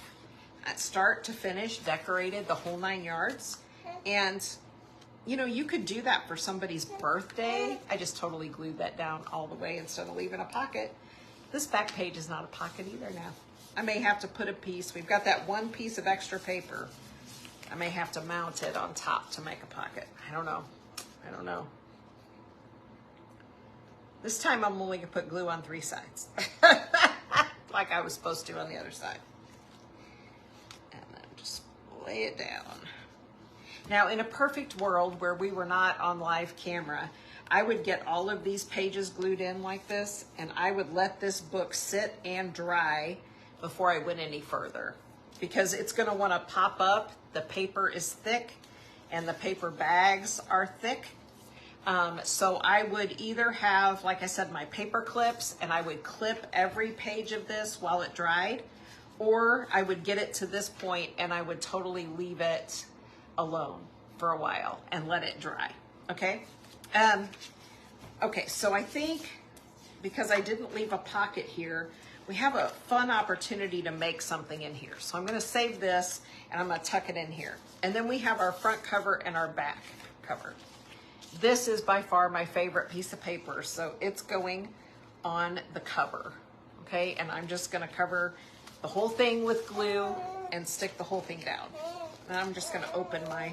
Speaker 1: At start to finish, decorated the whole 9 yards. And, you know, you could do that for somebody's birthday. I just totally glued that down all the way instead of leaving a pocket. This back page is not a pocket either now. I may have to put a piece. We've got that one piece of extra paper. I may have to mount it on top to make a pocket. I don't know. I don't know. This time I'm only gonna put glue on 3 sides. Like I was supposed to on the other side. Lay it down. Now, in a perfect world where we were not on live camera, I would get all of these pages glued in like this, and I would let this book sit and dry before I went any further, because it's going to want to pop up. The paper is thick and the paper bags are thick. So I would either have, like I said, my paper clips, and I would clip every page of this while it dried, or I would get it to this point and I would totally leave it alone for a while and let it dry, okay? Okay, so I think because I didn't leave a pocket here, we have a fun opportunity to make something in here. So I'm gonna save this and I'm gonna tuck it in here. And then we have our front cover and our back cover. This is by far my favorite piece of paper, so it's going on the cover, okay? And I'm just gonna cover the whole thing with glue and stick the whole thing down. And I'm just gonna open my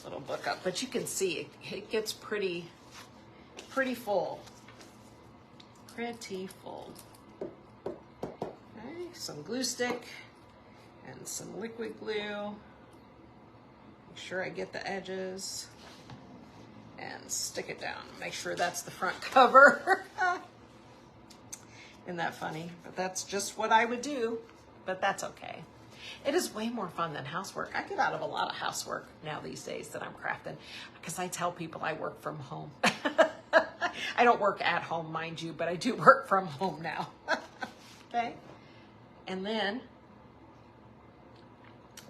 Speaker 1: little book up, but you can see it gets pretty full. Pretty full. Okay, some glue stick and some liquid glue. Make sure I get the edges and stick it down. Make sure that's the front cover. Isn't that funny? But that's just what I would do, but that's okay. It is way more fun than housework. I get out of a lot of housework now these days that I'm crafting, because I tell people I work from home. I don't work at home, mind you, but I do work from home now. Okay? And then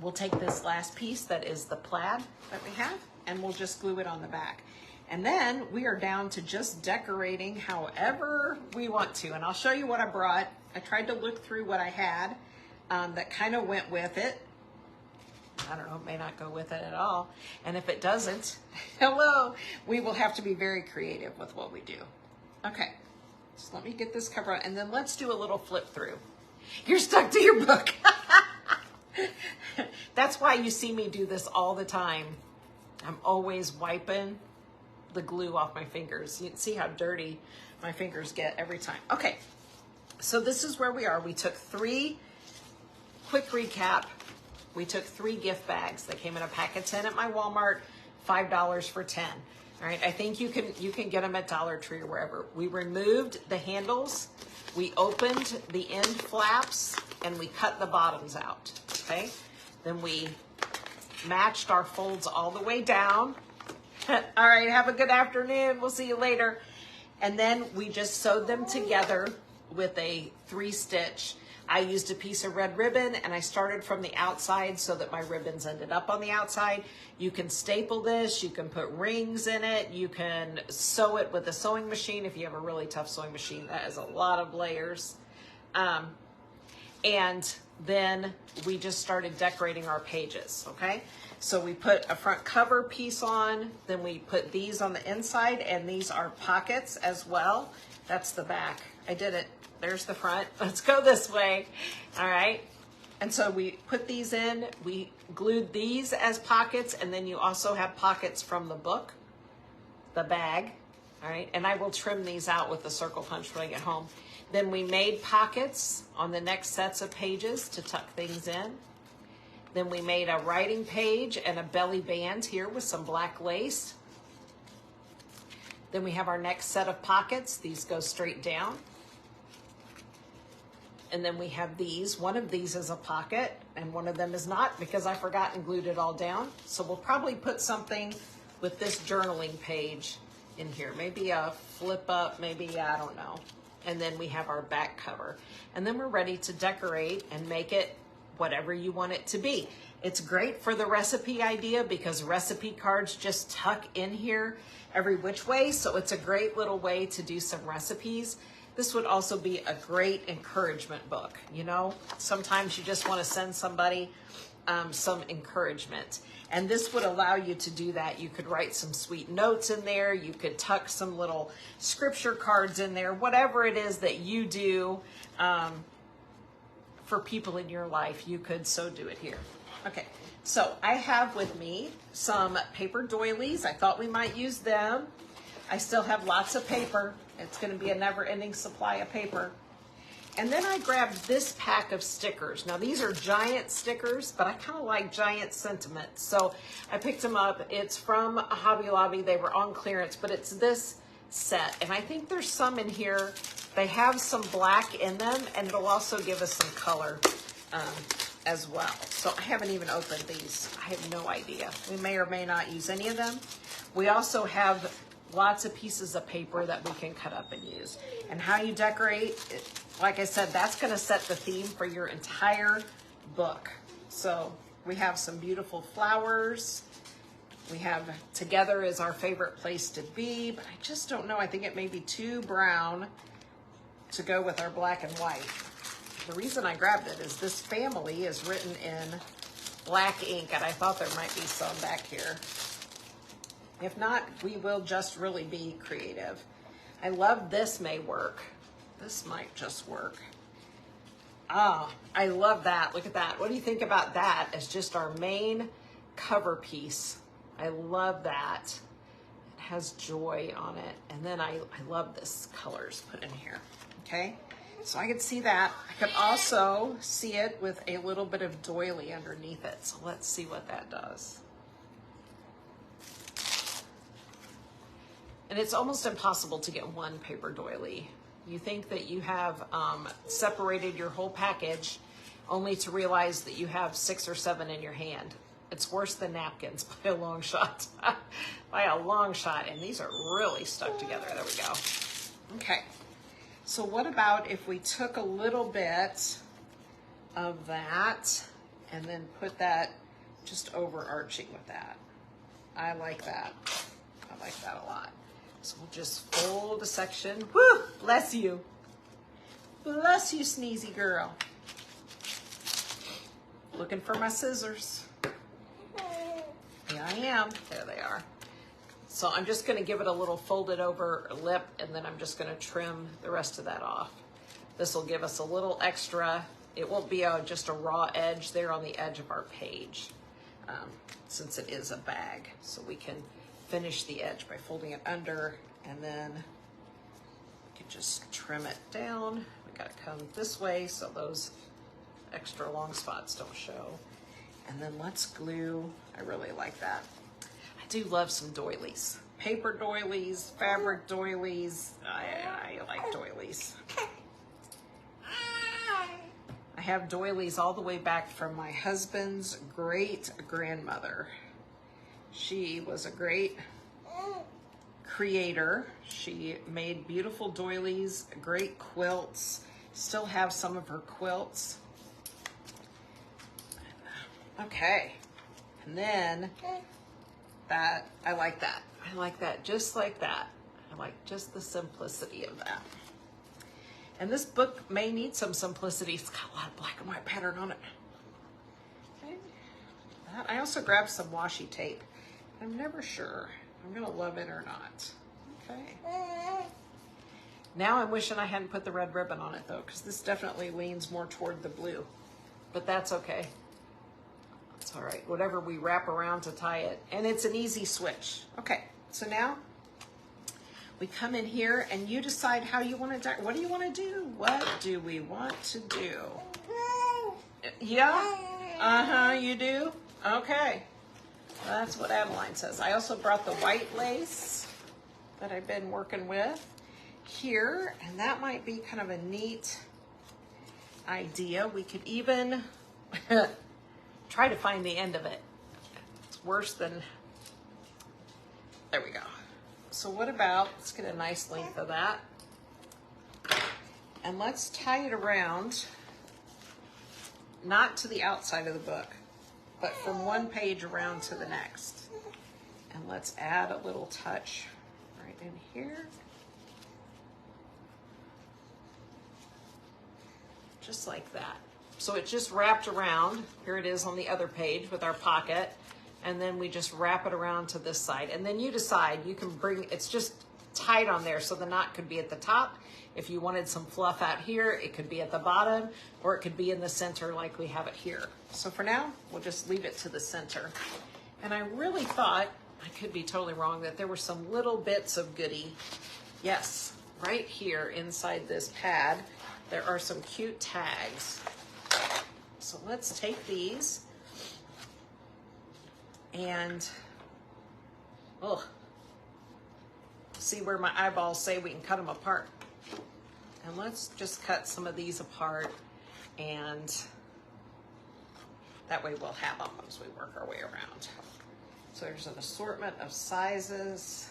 Speaker 1: we'll take this last piece that is the plaid that we have, and we'll just glue it on the back. And then we are down to just decorating however we want to. And I'll show you what I brought. I tried to look through what I had that kind of went with it. I don't know, it may not go with it at all. And if it doesn't, hello, we will have to be very creative with what we do. Okay, so let me get this cover on, and then let's do a little flip through. You're stuck to your book. That's why you see me do this all the time. I'm always wiping the glue off my fingers. You can see how dirty my fingers get every time. Okay, so this is where we are. We took 3, quick recap, we took 3 gift bags. They came in a pack of 10 at my Walmart, $5 for 10. All right, I think you can get them at Dollar Tree or wherever. We removed the handles. We opened the end flaps and we cut the bottoms out, okay? Then we matched our folds all the way down. All right, have a good afternoon. We'll see you later. And then we just sewed them together with a 3-stitch. I used a piece of red ribbon and I started from the outside so that my ribbons ended up on the outside. You can staple this, you can put rings in it, you can sew it with a sewing machine if you have a really tough sewing machine. That is a lot of layers. And then we just started decorating our pages, okay? So we put a front cover piece on, then we put these on the inside, and these are pockets as well. That's the back. I did it. There's the front. Let's go this way. All right. And so we put these in, we glued these as pockets, and then you also have pockets from the book, the bag. All right. And I will trim these out with the circle punch when I get home. Then we made pockets on the next sets of pages to tuck things in. Then we made a writing page and a belly band here with some black lace. Then we have our next set of pockets. These go straight down. And then we have these. One of these is a pocket and one of them is not because I forgot and glued it all down. So we'll probably put something with this journaling page in here. Maybe a flip up, maybe, I don't know. And then we have our back cover. And then we're ready to decorate and make it whatever you want it to be. It's great for the recipe idea because recipe cards just tuck in here every which way. So it's a great little way to do some recipes. This would also be a great encouragement book. You know, sometimes you just want to send somebody some encouragement. And this would allow you to do that. You could write some sweet notes in there. You could tuck some little scripture cards in there, whatever it is that you do for people in your life, you could so do it here. Okay, so I have with me some paper doilies. I thought we might use them. I still have lots of paper. It's going to be a never-ending supply of paper. And then I grabbed this pack of stickers. Now these are giant stickers, but I kind of like giant sentiment. So I picked them up. It's from Hobby Lobby. They were on clearance, but it's this set. And I think there's some in here. They have some black in them, and it'll also give us some color as well. So I haven't even opened these. I have no idea. We may or may not use any of them. We also have lots of pieces of paper that we can cut up and use. And how you decorate, like I said, that's going to set the theme for your entire book. So we have some beautiful flowers. We have together is our favorite place to be, but I just don't know. I think it may be too brown to go with our black and white. The reason I grabbed it is this family is written in black ink, and I thought there might be some back here. If not, we will just really be creative. I love this may work. This might just work. Ah, I love that. Look at that. What do you think about that as just our main cover piece? I love that. It has joy on it. And then I love this colors put in here. Okay, so I could see that. I could also see it with a little bit of doily underneath it. So let's see what that does. And it's almost impossible to get one paper doily. You think that you have separated your whole package only to realize that you have 6 or 7 in your hand. It's worse than napkins by a long shot. By a long shot. And these are really stuck together. There we go. Okay. So what about if we took a little bit of that and then put that just overarching with that? I like that. I like that a lot. So we'll just fold a section. Woo! Bless you. Bless you, sneezy girl. Looking for my scissors. Here I am. There they are. So I'm just going to give it a little folded over lip, and then I'm just going to trim the rest of that off. This will give us a little extra. It won't be just a raw edge there on the edge of our page, since it is a bag. So we can finish the edge by folding it under, and then we can just trim it down. We got to come this way so those extra long spots don't show. And then let's glue. I really like that. I do love some doilies. Paper doilies, fabric doilies. I like doilies. I I have doilies all the way back from my husband's great grandmother. She was a great creator. She made beautiful doilies, great quilts. Still have some of her quilts. Okay. And then that, I like that. I like that just like that. I like just the simplicity of that. And this book may need some simplicity. It's got a lot of black and white pattern on it. Okay. I also grabbed some washi tape. I'm never sure I'm gonna love it or not. Okay. Now I'm wishing I hadn't put the red ribbon on it though, because this definitely leans more toward the blue. But that's okay. It's all right. Whatever we wrap around to tie it. And it's an easy switch. Okay, so now we come in here and you decide how you want to, what do you want to do? What do we want to do? Yeah? Uh-huh, you do? Okay. That's what Adeline says. I also brought the white lace that I've been working with here, and that might be kind of a neat idea. We could even try to find the end of it. It's worse than, there we go. So what about, let's get a nice length of that. And let's tie it around, not to the outside of the book, but from one page around to the next. And let's add a little touch right in here. Just like that. So it just wrapped around. Here it is on the other page with our pocket. And then we just wrap it around to this side. And then you decide, you can bring, it's just tight on there so the knot could be at the top. If you wanted some fluff out here, it could be at the bottom, or it could be in the center like we have it here. So for now, we'll just leave it to the center. And I really thought, I could be totally wrong, that there were some little bits of goodie. Yes, right here inside this pad, there are some cute tags. So let's take these and, oh, see where my eyeballs say we can cut them apart. And let's just cut some of these apart, and that way we'll have them as we work our way around. So there's an assortment of sizes,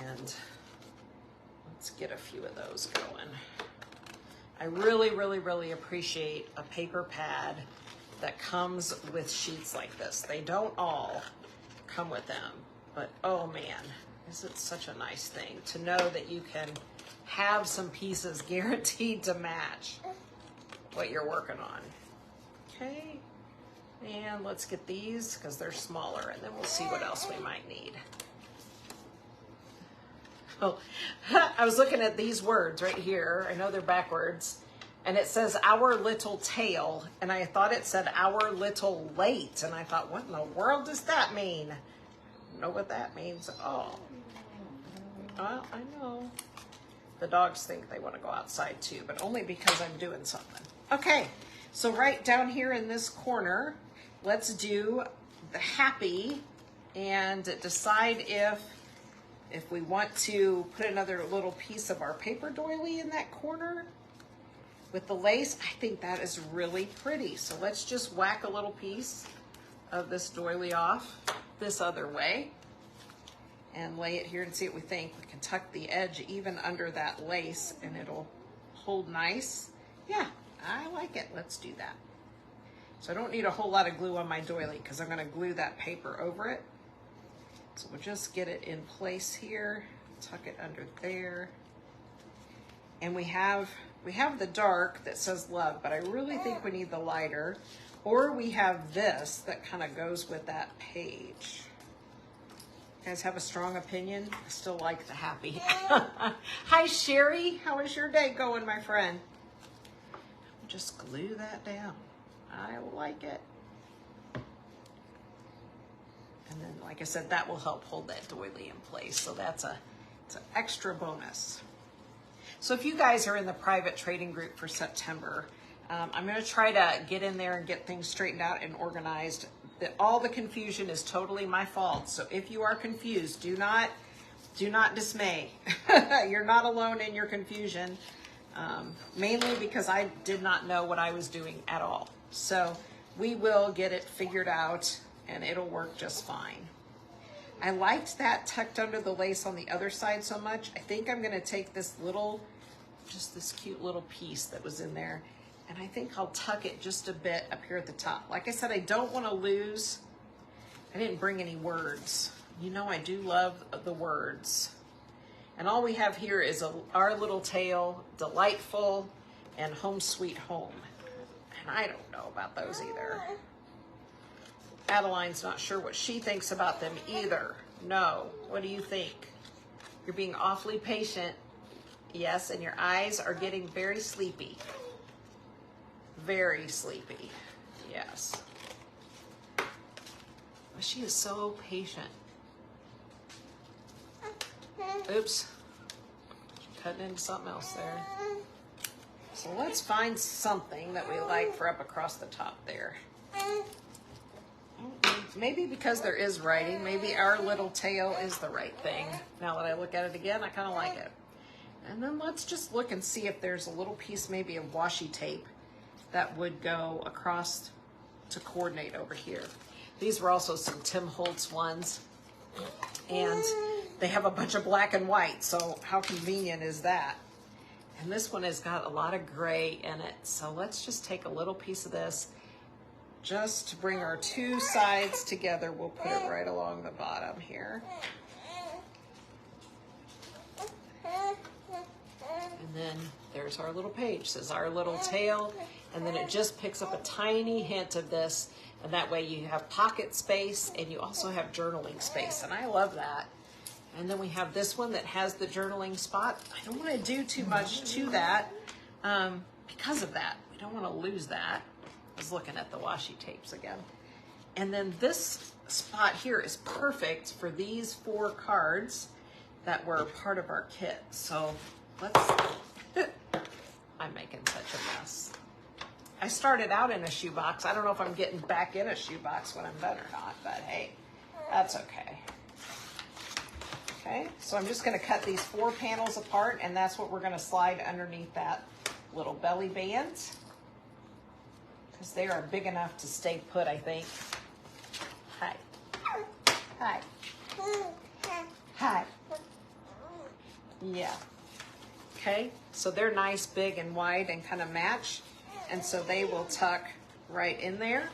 Speaker 1: and let's get a few of those going. I really, really, really appreciate a paper pad that comes with sheets like this. They don't all come with them, but oh man, is it such a nice thing to know that you can have some pieces guaranteed to match what you're working on. Okay, and let's get these because they're smaller, and then we'll see what else we might need. Oh, I was looking at these words right here. I know they're backwards. And it says our little tail. And I thought it said our little late. And I thought, what in the world does that mean? I don't know what that means at all. Well, I know. The dogs think they want to go outside too, but only because I'm doing something. Okay, so right down here in this corner, let's do the happy and decide if we want to put another little piece of our paper doily in that corner with the lace. I think that is really pretty. So let's just whack a little piece of this doily off this other way and lay it here and see what we think. We can tuck the edge even under that lace and it'll hold nice. Yeah, I like it. Let's do that. So I don't need a whole lot of glue on my doily because I'm going to glue that paper over it. So we'll just get it in place here, tuck it under there. And we have the dark that says love, but I really think we need the lighter. Or we have this that kind of goes with that page. You guys have a strong opinion? I still like the happy. Hi, Sherry. How is your day going, my friend? Just glue that down. I like it. And then, like I said, that will help hold that doily in place. So it's an extra bonus. So if you guys are in the private trading group for September, I'm going to try to get in there and get things straightened out and organized. All the confusion is totally my fault. So if you are confused, do not dismay. You're not alone in your confusion. mainly because I did not know what I was doing at all. So we will get it figured out and it'll work just fine. I liked that tucked under the lace on the other side so much. I think I'm gonna take this little, just this cute little piece that was in there, and I think I'll tuck it just a bit up here at the top. Like I said, I don't wanna lose, I didn't bring any words. You know I do love the words. And all we have here is our little tail, delightful, and home sweet home. And I don't know about those either. Adeline's not sure what she thinks about them either. No, what do you think? You're being awfully patient. Yes, and your eyes are getting very sleepy. Very sleepy, yes. She is so patient. Oops, cutting into something else there. So let's find something that we like for up across the top there. Maybe because there is writing, maybe our little tail is the right thing. Now that I look at it again, I kind of like it. And then let's just look and see if there's a little piece maybe of washi tape that would go across to coordinate over here. These were also some Tim Holtz ones, and they have a bunch of black and white, so how convenient is that? And this one has got a lot of gray in it, so let's just take a little piece of this just to bring our two sides together. We'll put it right along the bottom here. And then there's our little page. It says our little tail, and then it just picks up a tiny hint of this, and that way you have pocket space and you also have journaling space, and I love that. And then we have this one that has the journaling spot. I don't want to do too much to that because of that. We don't want to lose that. I was looking at the washi tapes again. And then this spot here is perfect for these 4 cards that were part of our kit. So let's, I'm making such a mess. I started out in a shoebox. I don't know if I'm getting back in a shoebox when I'm done or not, but hey, that's okay. Okay, so I'm just gonna cut these 4 panels apart, and that's what we're gonna slide underneath that little belly band, because they are big enough to stay put, I think. Hi. Hi. Hi. Yeah. Okay, so they're nice, big, and wide, and kind of match, and so they will tuck right in there.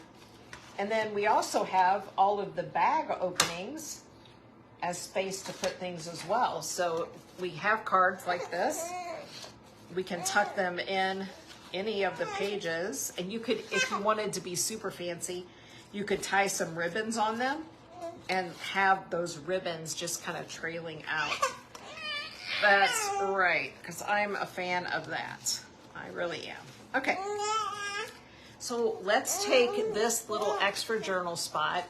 Speaker 1: And then we also have all of the bag openings as space to put things as well. So we have cards like this. We can tuck them in any of the pages, and you could, if you wanted to be super fancy, you could tie some ribbons on them and have those ribbons just kind of trailing out. That's right, because I'm a fan of that. I really am. Okay, so let's take this little extra journal spot,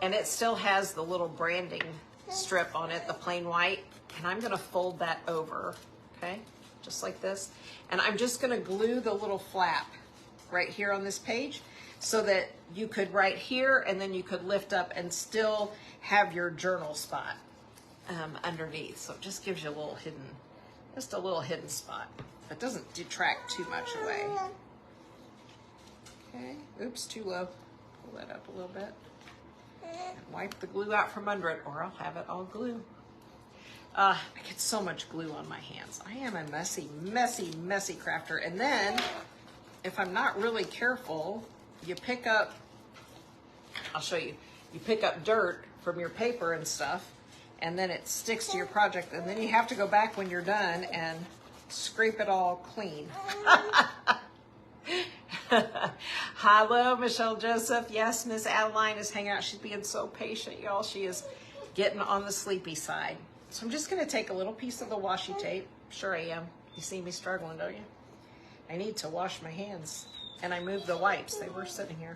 Speaker 1: and it still has the little branding strip on it, the plain white, and I'm gonna fold that over, okay, just like this. And I'm just gonna glue the little flap right here on this page so that you could write here, and then you could lift up and still have your journal spot underneath. So it just gives you a little hidden, just a little hidden spot. It doesn't detract too much away. Okay, oops, too low. Pull that up a little bit. And wipe the glue out from under it, or I'll have it all glue. I get so much glue on my hands. I am a messy, messy, messy crafter. And then, if I'm not really careful, you pick up, I'll show you, you pick up dirt from your paper and stuff, and then it sticks to your project, and then you have to go back when you're done and scrape it all clean. Hello, Michelle Joseph. Yes, Miss Adeline is hanging out. She's being so patient, y'all. She is getting on the sleepy side. So I'm just going to take a little piece of the washi tape. Sure I am. You see me struggling, don't you? I need to wash my hands. And I moved the wipes. They were sitting here.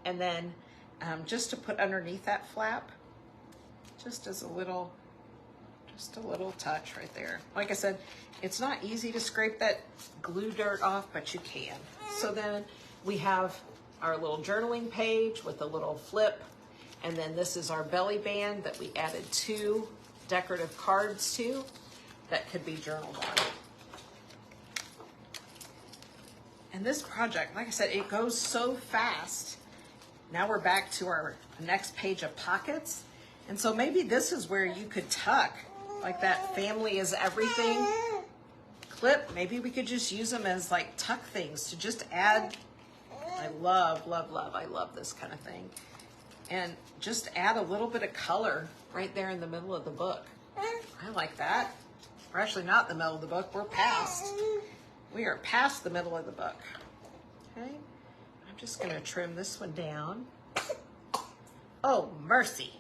Speaker 1: And then just to put underneath that flap, just as a little touch right there. Like I said, it's not easy to scrape that glue dirt off, but you can. So then we have our little journaling page with a little flip, and then this is our belly band that we added 2 decorative cards to. that could be journaled on. And this project, like I said, it goes so fast. Now we're back to our next page of pockets. And so maybe this is where you could tuck, like that family is everything clip. Maybe we could just use them as like tuck things to just add. I love, love, love. I love this kind of thing. And just add a little bit of color right there in the middle of the book. I like that. We're actually not in the middle of the book. We're past. We are past the middle of the book. Okay. I'm just going to trim this one down. Oh, mercy.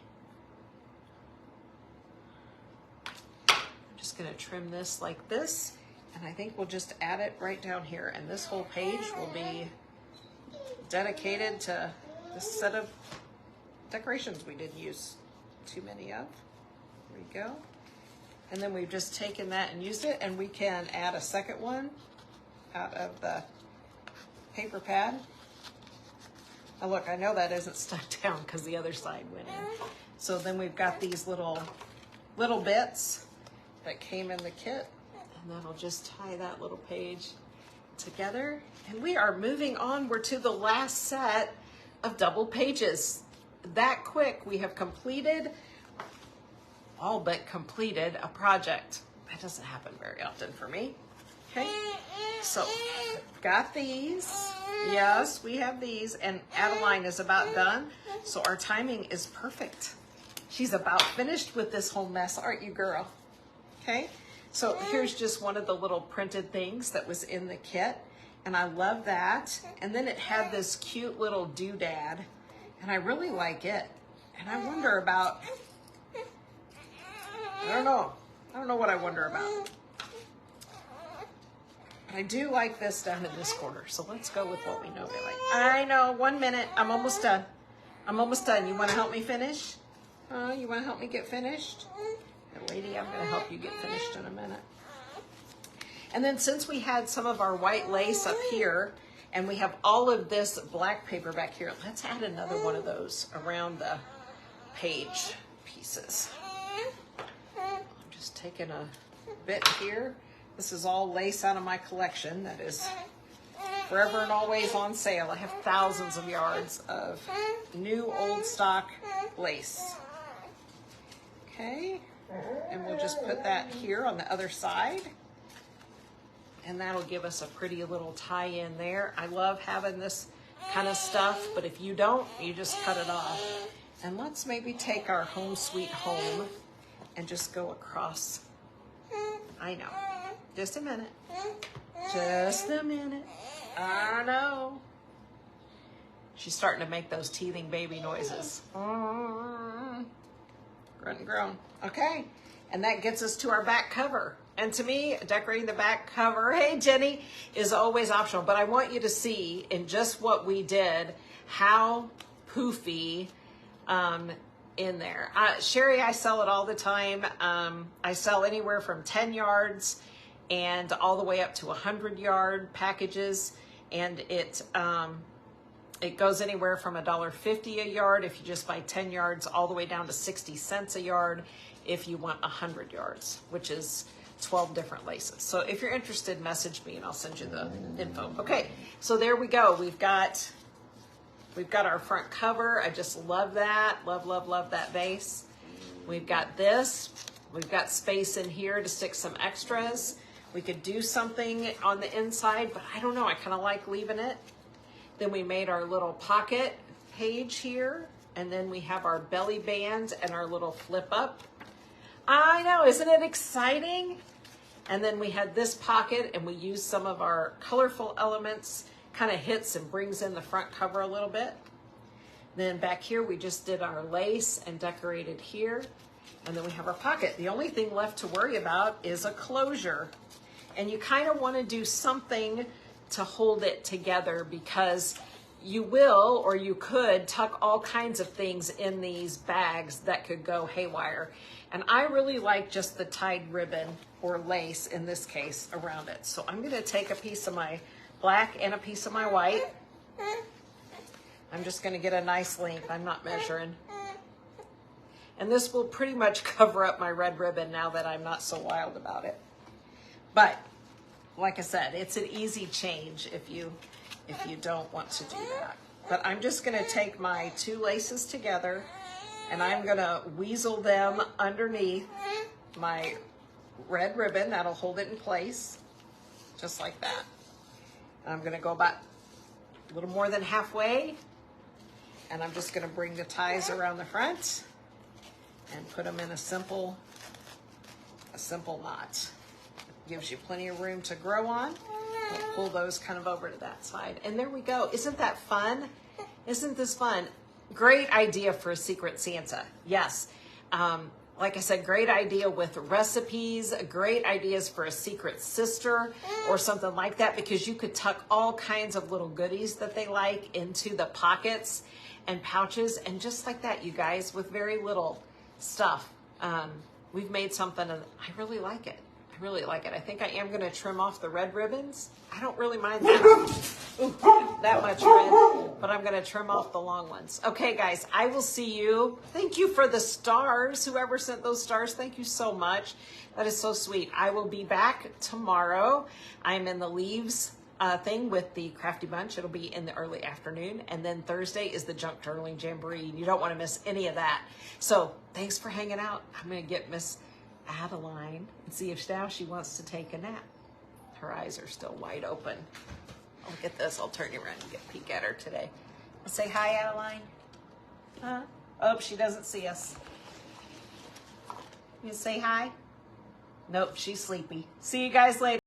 Speaker 1: I'm just going to trim this like this. And I think we'll just add it right down here. And this whole page will be dedicated to this set of decorations we didn't use too many of. There we go. And then we've just taken that and used it, and we can add a second one out of the paper pad. Now look, I know that isn't stuck down because the other side went in. So then we've got these little bits that came in the kit, and that'll just tie that little page together. And we are moving on. We're to the last set of double pages. That quick, we have completed, all but completed a project. That doesn't happen very often for me. Okay, so got these. Yes, we have these, and Adeline is about done, so our timing is perfect. She's about finished with this whole mess, aren't you, girl? Okay, so here's just one of the little printed things that was in the kit, and I love that. And then it had this cute little doodad, and I really like it. And I wonder about, I don't know what I wonder about. But I do like this down in this corner, so let's go with what we know we like. I know, 1 minute, I'm almost done. I'm almost done. You wanna help me finish? You wanna help me get finished? Lady, I'm gonna help you get finished in a minute. And then since we had some of our white lace up here, and we have all of this black paper back here, let's add another one of those around the page pieces. I'm just taking a bit here. This is all lace out of my collection that is forever and always on sale. I have thousands of yards of new old stock lace. Okay, and we'll just put that here on the other side. And that'll give us a pretty little tie in there. I love having this kind of stuff, but if you don't, you just cut it off. And let's maybe take our Home Sweet Home and just go across. I know. Just a minute. Just a minute. I know. She's starting to make those teething baby noises. Grunt and groan. Okay. And that gets us to our back cover. And to me, decorating the back cover, hey Jenny, is always optional. But I want you to see in just what we did, how poofy in there. Sherry, I sell it all the time. I sell anywhere from 10 yards and all the way up to 100-yard packages. And it goes anywhere from $1.50 a yard if you just buy 10 yards, all the way down to 60 cents a yard if you want 100 yards, which is 12 different laces. So if you're interested, message me and I'll send you the info. Okay, so there we go. We've got our front cover. I just love that. Love, love, love that base. We've got this. We've got space in here to stick some extras. We could do something on the inside, but I don't know. I kind of like leaving it. Then we made our little pocket page here. And then we have our belly band and our little flip up. I know, isn't it exciting? And then we had this pocket and we used some of our colorful elements, kind of hits and brings in the front cover a little bit. Then back here, we just did our lace and decorated here. And then we have our pocket. The only thing left to worry about is a closure. And you kind of want to do something to hold it together, because you will, or you could, tuck all kinds of things in these bags that could go haywire. And I really like just the tied ribbon or lace in this case around it. So I'm going to take a piece of my black and a piece of my white. I'm just going to get a nice length. I'm not measuring. And this will pretty much cover up my red ribbon now that I'm not so wild about it. But like I said, it's an easy change if you don't want to do that. But I'm just gonna take my 2 laces together and I'm gonna weasel them underneath my red ribbon. That'll hold it in place, just like that. And I'm gonna go about a little more than halfway, and I'm just gonna bring the ties around the front and put them in a simple knot. Gives you plenty of room to grow on. We'll pull those kind of over to that side. And there we go. Isn't that fun? Isn't this fun? Great idea for a Secret Santa. Yes. Like I said, great idea with recipes, great ideas for a secret sister or something like that, because you could tuck all kinds of little goodies that they like into the pockets and pouches. And just like that, you guys, with very little stuff, we've made something, and I really like it. I really like it. I think I am going to trim off the red ribbons. I don't really mind that much red, but I'm going to trim off the long ones. Okay, guys, I will see you. Thank you for the stars. Whoever sent those stars, thank you so much. That is so sweet. I will be back tomorrow. I'm in the leaves thing with the Crafty Bunch. It'll be in the early afternoon. And then Thursday is the Junk Journaling Jamboree. You don't want to miss any of that. So thanks for hanging out. I'm going to get Miss Adeline and see if now she wants to take a nap. Her eyes are still wide open. Look at this. I'll turn you around and get a peek at her today. Say hi, Adeline. Huh? Oh, she doesn't see us. You say hi? Nope, she's sleepy. See you guys later.